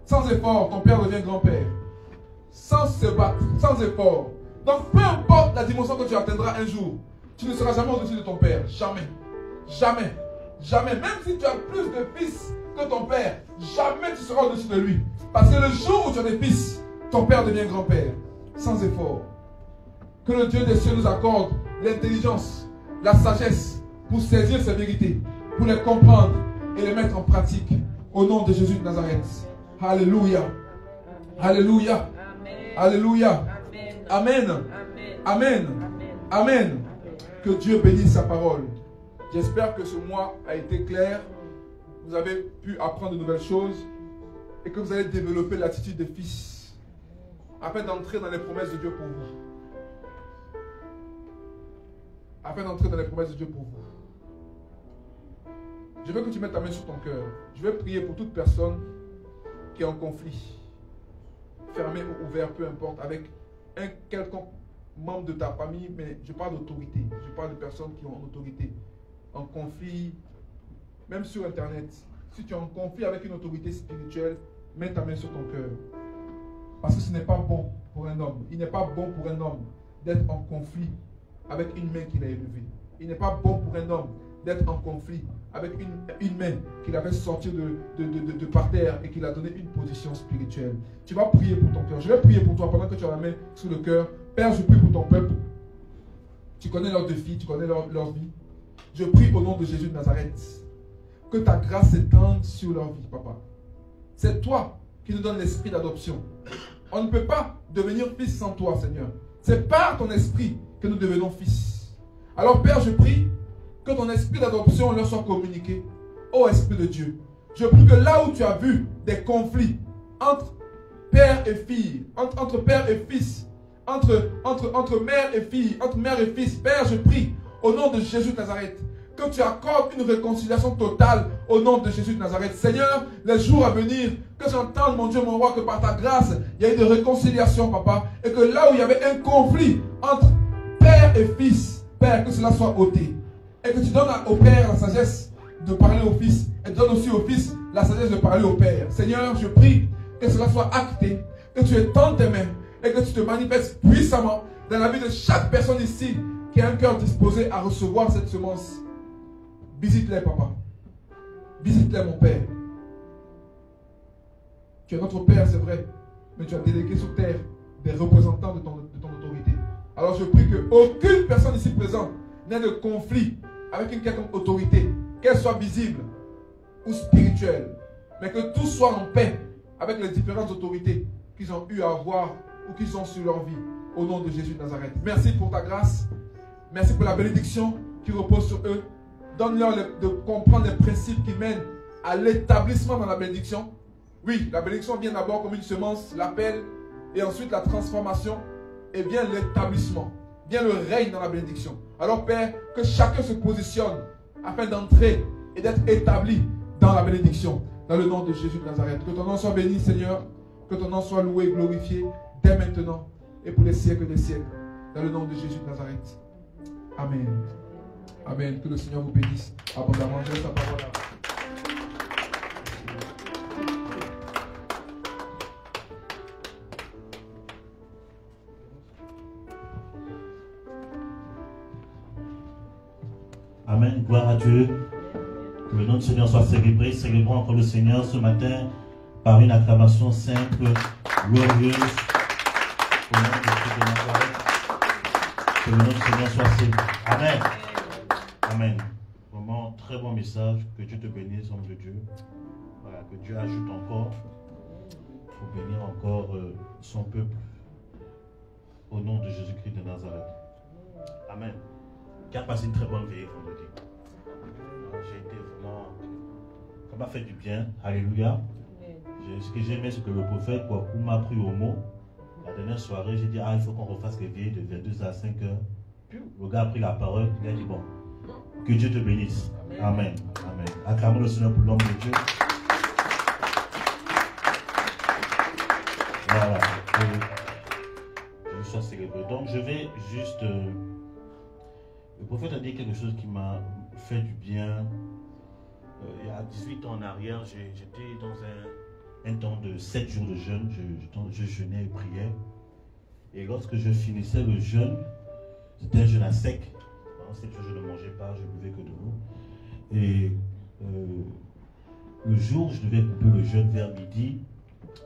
sans effort, ton père devient grand-père. Sans se battre, sans effort. Donc peu importe la dimension que tu atteindras un jour, tu ne seras jamais au-dessus de ton père. Jamais. Jamais. Jamais. Même si tu as plus de fils que ton père, jamais tu seras au-dessus de lui. Parce que le jour où tu as des fils, ton père devient grand-père. Sans effort. Que le Dieu des cieux nous accorde l'intelligence, la sagesse pour saisir ces vérités, pour les comprendre et les mettre en pratique. Au nom de Jésus de Nazareth. Alléluia. Alléluia. Alléluia. Amen. Amen. Amen. Que Dieu bénisse sa parole. J'espère que ce mois a été clair. Vous avez pu apprendre de nouvelles choses et que vous allez développer l'attitude de fils afin d'entrer dans les promesses de Dieu pour vous. Afin d'entrer dans les promesses de Dieu pour vous. Je veux que tu mettes ta main sur ton cœur. Je vais prier pour toute personne qui est en conflit, fermé ou ouvert, peu importe, avec un quelconque membre de ta famille, mais je parle d'autorité. Je parle de personnes qui ont autorité. En conflit, même sur Internet. Si tu es en conflit avec une autorité spirituelle, mets ta main sur ton cœur. Parce que ce n'est pas bon pour un homme. Il n'est pas bon pour un homme d'être en conflit avec une main qu'il a élevée. Il n'est pas bon pour un homme d'être en conflit avec une main qu'il avait sortie de par terre et qu'il a donné une position spirituelle. Tu vas prier pour ton cœur. Je vais prier pour toi pendant que tu as la main sur le cœur. Père, je prie pour ton peuple. Tu connais leurs défis, tu connais leur vie. Je prie au nom de Jésus de Nazareth. que ta grâce s'étende sur leur vie, papa. C'est toi qui nous donnes l'esprit d'adoption. On ne peut pas devenir fils sans toi, Seigneur. C'est par ton esprit que nous devenons fils. Alors, Père, je prie que ton esprit d'adoption leur soit communiqué. Ô Esprit de Dieu, je prie que là où tu as vu des conflits entre père et fille, entre père et fils, entre mère et fille, entre mère et fils, Père, je prie au nom de Jésus de Nazareth que tu accordes une réconciliation totale au nom de Jésus de Nazareth. Seigneur, les jours à venir, que j'entende, mon Dieu, mon roi, que par ta grâce, il y a une réconciliation, papa, et que là où il y avait un conflit entre père et fils, Père, que cela soit ôté. Et que tu donnes au Père la sagesse de parler au Fils, et tu donnes aussi au Fils la sagesse de parler au Père. Seigneur, je prie que cela soit acté, que tu étendes tes mains, et que tu te manifestes puissamment dans la vie de chaque personne ici qui a un cœur disposé à recevoir cette semence. Visite-les, papa. Visite-les, mon Père. Tu es notre Père, c'est vrai, mais tu as délégué sur terre des représentants de ton autorité. Alors je prie qu'aucune personne ici présente n'ait de conflit avec une quelconque autorité, qu'elle soit visible ou spirituelle, mais que tout soit en paix avec les différentes autorités qu'ils ont eu à avoir ou qu'ils ont sur leur vie, au nom de Jésus de Nazareth. Merci pour ta grâce, merci pour la bénédiction qui repose sur eux. Donne-leur de comprendre les principes qui mènent à l'établissement dans la bénédiction. Oui, la bénédiction vient d'abord comme une semence, l'appel, et ensuite la transformation, et vient l'établissement, vient le règne dans la bénédiction. Alors Père, que chacun se positionne afin d'entrer et d'être établi dans la bénédiction, dans le nom de Jésus de Nazareth. Que ton nom soit béni, Seigneur, que ton nom soit loué et glorifié dès maintenant et pour les siècles des siècles, dans le nom de Jésus de Nazareth. Amen. Amen. Que le Seigneur vous bénisse abondamment. Je laisse la parole à... Amen, gloire à Dieu. Que le nom du Seigneur soit célébré. Célébrons encore le Seigneur ce matin par une acclamation simple, glorieuse. Au nom de Jésus de Nazareth. Que le nom du Seigneur soit célébré. Amen. Amen. Vraiment, très bon message. Que Dieu te bénisse, homme de Dieu. Voilà, que Dieu ajoute encore pour bénir encore son peuple. Au nom de Jésus-Christ de Nazareth. Amen. Qui a passé une très bonne veillée vendredi. J'ai été vraiment... Ça m'a fait du bien. Alléluia. Ce que j'aimais, c'est que le prophète Kwaku m'a pris au mot. La dernière soirée, j'ai dit, il faut qu'on refasse les veillées de 22 à 5 heures. Puis le gars a pris la parole. Il a dit, bon, que Dieu te bénisse. Amen. Amen. Acclamons le Seigneur pour l'homme de Dieu. Voilà. Je sois célébré. Donc, je vais juste... Le prophète a dit quelque chose qui m'a fait du bien. Il y a 18 ans en arrière, j'étais dans un temps de 7 jours de jeûne. Je jeûnais et priais. Et lorsque je finissais le jeûne, c'était un jeûne à sec. Pendant 7 jours, je ne mangeais pas, je buvais que de l'eau. Et le jour où je devais couper le jeûne vers midi,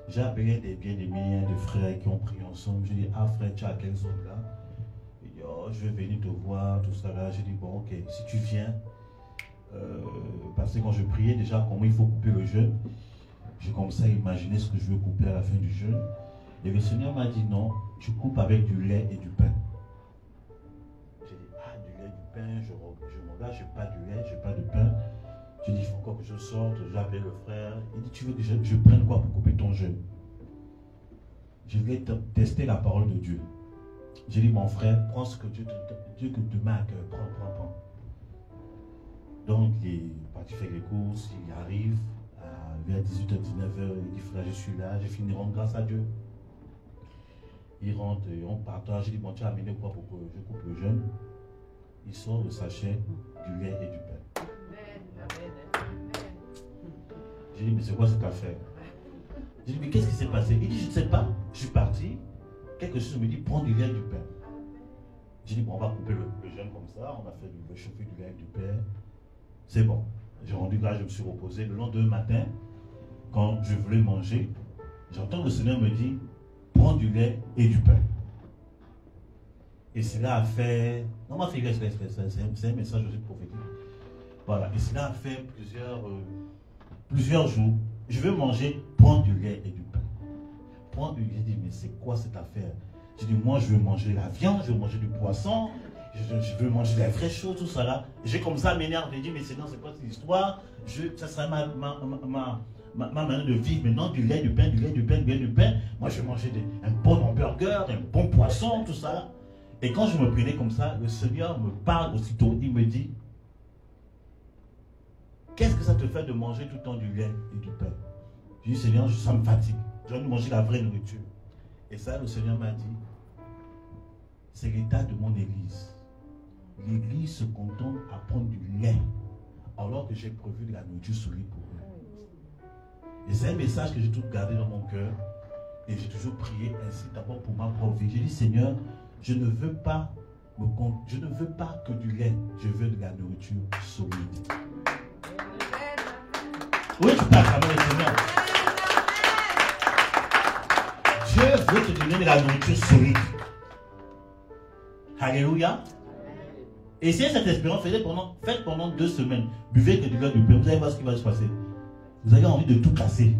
j'ai appelé des bien-aimés, des frères qui ont prié ensemble. J'ai dit, frère, tu as quelle zone là? Je vais venir te voir, tout ça là. J'ai dit, bon, ok, si tu viens, parce que quand je priais déjà comment il faut couper le jeûne, j'ai commencé à imaginer ce que je veux couper à la fin du jeûne. Et le Seigneur m'a dit, non, tu coupes avec du lait et du pain. J'ai dit, du lait et du pain, je m'engage, je n'ai pas de lait, je n'ai pas de pain. J'ai dit, il faut encore que je sorte, j'ai appelé le frère. Il dit, tu veux que je prenne quoi pour couper ton jeûne? Je vais tester la parole de Dieu. J'ai dit, mon frère, prends ce que Dieu te met à cœur. Prends. Donc, il est parti faire les courses, il arrive vers 18h, 19h, il dit, frère, je suis là, j'ai fini de rendre grâce à Dieu. Il rentre et on partage. J'ai dit, bon, tu as amené quoi pour que je coupe le jeûne? Il sort le sachet du lait et du pain. J'ai dit, mais c'est quoi cette affaire? J'ai dit, mais qu'est-ce qui s'est passé? Il dit, je ne sais pas, je suis parti. Quelque chose me dit, prends du lait et du pain. J'ai dit, bon, on va couper le jeûne comme ça. On a fait le chauffer du lait et du pain. C'est bon. J'ai rendu grâce, je me suis reposé. Le lendemain matin, quand je voulais manger, j'entends le Seigneur me dire, prends du lait et du pain. Et cela a fait... Non, ma fille, c'est un message aussi prophétique. Voilà, et cela a fait plusieurs jours. Je veux manger, prendre du lait et du pain. Prendre du lait, je dis, mais c'est quoi cette affaire? Je dis, moi je veux manger la viande, je veux manger du poisson, je veux manger des vraies choses, tout ça là. J'ai comme ça m'énerve, je dis, mais c'est quoi cette histoire? Ça sera ma manière de vivre maintenant, du lait, du pain, du lait, du pain, du lait, du pain. Moi je veux manger un bon hamburger, un bon poisson, tout ça. Et quand je me prenais comme ça, le Seigneur me parle aussitôt, il me dit, qu'est-ce que ça te fait de manger tout le temps du lait et du pain? Je dis, Seigneur, ça me fatigue. Je dois manger la vraie nourriture. Et ça, le Seigneur m'a dit, c'est l'état de mon église. L'église se contente à prendre du lait, alors que j'ai prévu de la nourriture solide pour eux. Et c'est un message que j'ai tout gardé dans mon cœur. Et j'ai toujours prié ainsi d'abord pour ma propre vie. J'ai dit, Seigneur, je ne veux pas que du lait, je veux de la nourriture solide. Oui, tu peux acclamer le Seigneur. Dieu veut te donner de la nourriture solide. Alléluia. Essayez cette expérience, faites pendant 2 semaines. Buvez que du lait du pain. Vous allez voir ce qui va se passer. Vous avez envie de tout casser.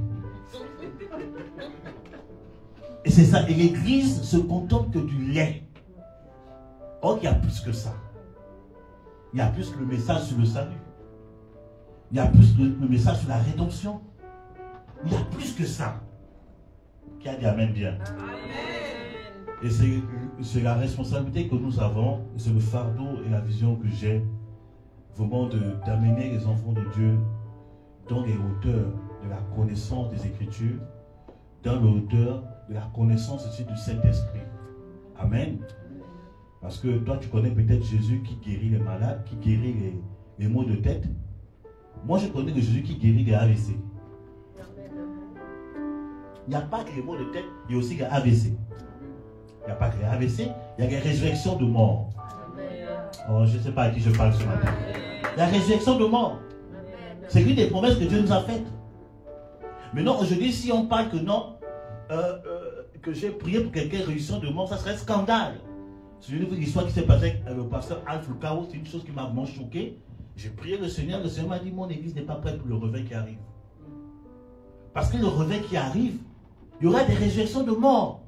Et c'est ça. Et l'église se contente que du lait. Or, il y a plus que ça. Il y a plus que le message sur le salut. Il y a plus que le message sur la rédemption. Il y a plus que ça. Qui a dit Amen bien. Et c'est la responsabilité que nous avons, c'est le fardeau et la vision que j'ai, vraiment d'amener les enfants de Dieu dans les hauteurs de la connaissance des Écritures, dans les hauteurs de la connaissance aussi du Saint-Esprit. Amen. Parce que toi, tu connais peut-être Jésus qui guérit les malades, qui guérit les maux de tête. Moi, je connais le Jésus qui guérit les AVC. Il n'y a pas que les maux de tête, il y a aussi les AVC. Il n'y a pas que les AVC, il y a les résurrections de mort. Oh, je ne sais pas à qui je parle ce matin. La résurrection de mort. C'est l'une des promesses que Dieu nous a faites. Maintenant, aujourd'hui, si on parle que non, que j'ai prié pour quelqu'un résurrection de mort, ça serait un scandale. C'est l'histoire qui s'est passée avec le pasteur Alf Lucao, c'est une chose qui m'a vraiment choqué. J'ai prié le Seigneur m'a dit, mon église n'est pas prête pour le réveil qui arrive. Parce que le réveil qui arrive, il y aura des résurrections de mort.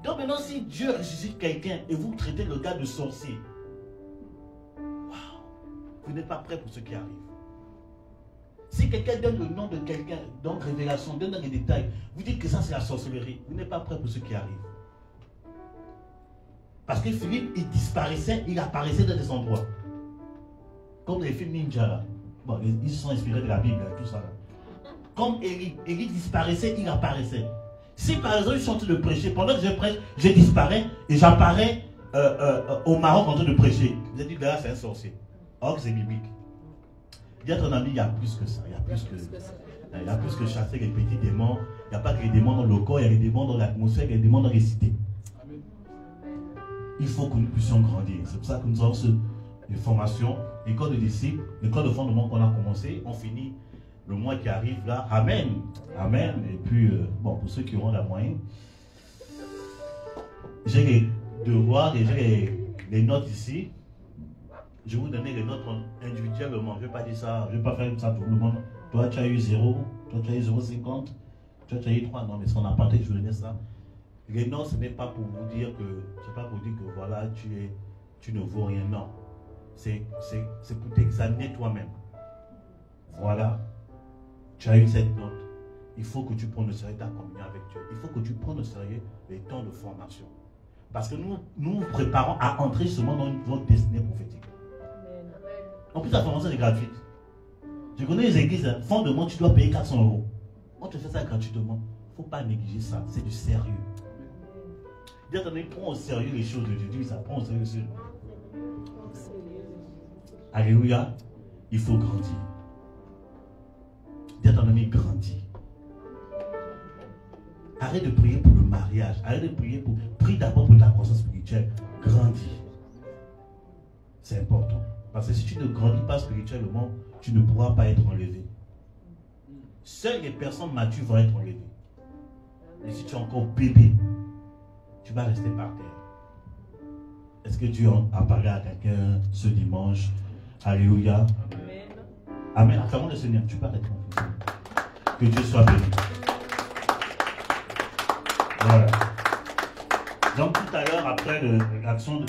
Donc maintenant, si Dieu ressuscite quelqu'un et vous traitez le gars de sorcier, vous n'êtes pas prêt pour ce qui arrive. Si quelqu'un donne le nom de quelqu'un, donc révélation, donne les détails, vous dites que ça c'est la sorcellerie, vous n'êtes pas prêt pour ce qui arrive. Parce que Philippe, il disparaissait, il apparaissait dans des endroits. Comme les films ninja là. Bon, ils se sont inspirés de la Bible, tout ça là. Comme Élie disparaissait, il apparaissait. Si par exemple je suis en train de prêcher, pendant que je prêche, je disparais et j'apparais au Maroc en train de prêcher. Vous avez dit, là c'est un sorcier. Or c'est biblique. Dis à ton ami, il y a plus que ça. Il y a plus que chasser les petits démons. Il n'y a pas que les démons dans le corps, il y a les démons dans l'atmosphère, il y a les démons dans les cités. Il faut que nous puissions grandir. C'est pour ça que nous avons des formations, l'école de disciples, l'école de fondement qu'on a commencé, on finit le mois qui arrive là. Amen. Amen. Et puis, bon, pour ceux qui auront la moyenne, j'ai les devoirs et j'ai les notes ici. Je vais vous donner les notes individuellement. Je ne vais pas dire ça, je ne vais pas faire ça pour le monde. Toi, tu as eu 0, toi, tu as eu 0,50, toi, tu as eu 3. Non, mais si on a parlé, je vous donner ça. Les notes, ce n'est pas pour vous dire que, c'est pas pour dire que voilà, tu ne vaux rien. Non. C'est pour t'examiner toi-même. Voilà. Tu as eu cette note. Il faut que tu prennes au sérieux ta communion avec Dieu. Il faut que tu prennes au sérieux les temps de formation. Parce que nous nous préparons à entrer justement dans votre destinée prophétique. En plus, la formation est gratuite. Je connais les églises, fondement, tu dois payer 400 €. On te fait ça gratuitement. Il ne faut pas négliger ça. C'est du sérieux. Dis à ton ami, prends au sérieux les choses de Dieu. Dis ça, prends au sérieux les choses. Alléluia. Il faut grandir. Dis à ton ami, grandis. Arrête de prier pour le mariage. Arrête de prier pour... Prie d'abord pour ta croissance spirituelle. Grandis. C'est important. Parce que si tu ne grandis pas spirituellement, tu ne pourras pas être enlevé. Seules les personnes matures vont être enlevées. Et si tu es encore bébé, tu vas rester par terre. Est-ce que Dieu a parlé à quelqu'un ce dimanche? Alléluia. Amen. Acclamons le Seigneur. Tu peux arrêter. Que Dieu soit béni. Voilà. Donc tout à l'heure, après l'action de...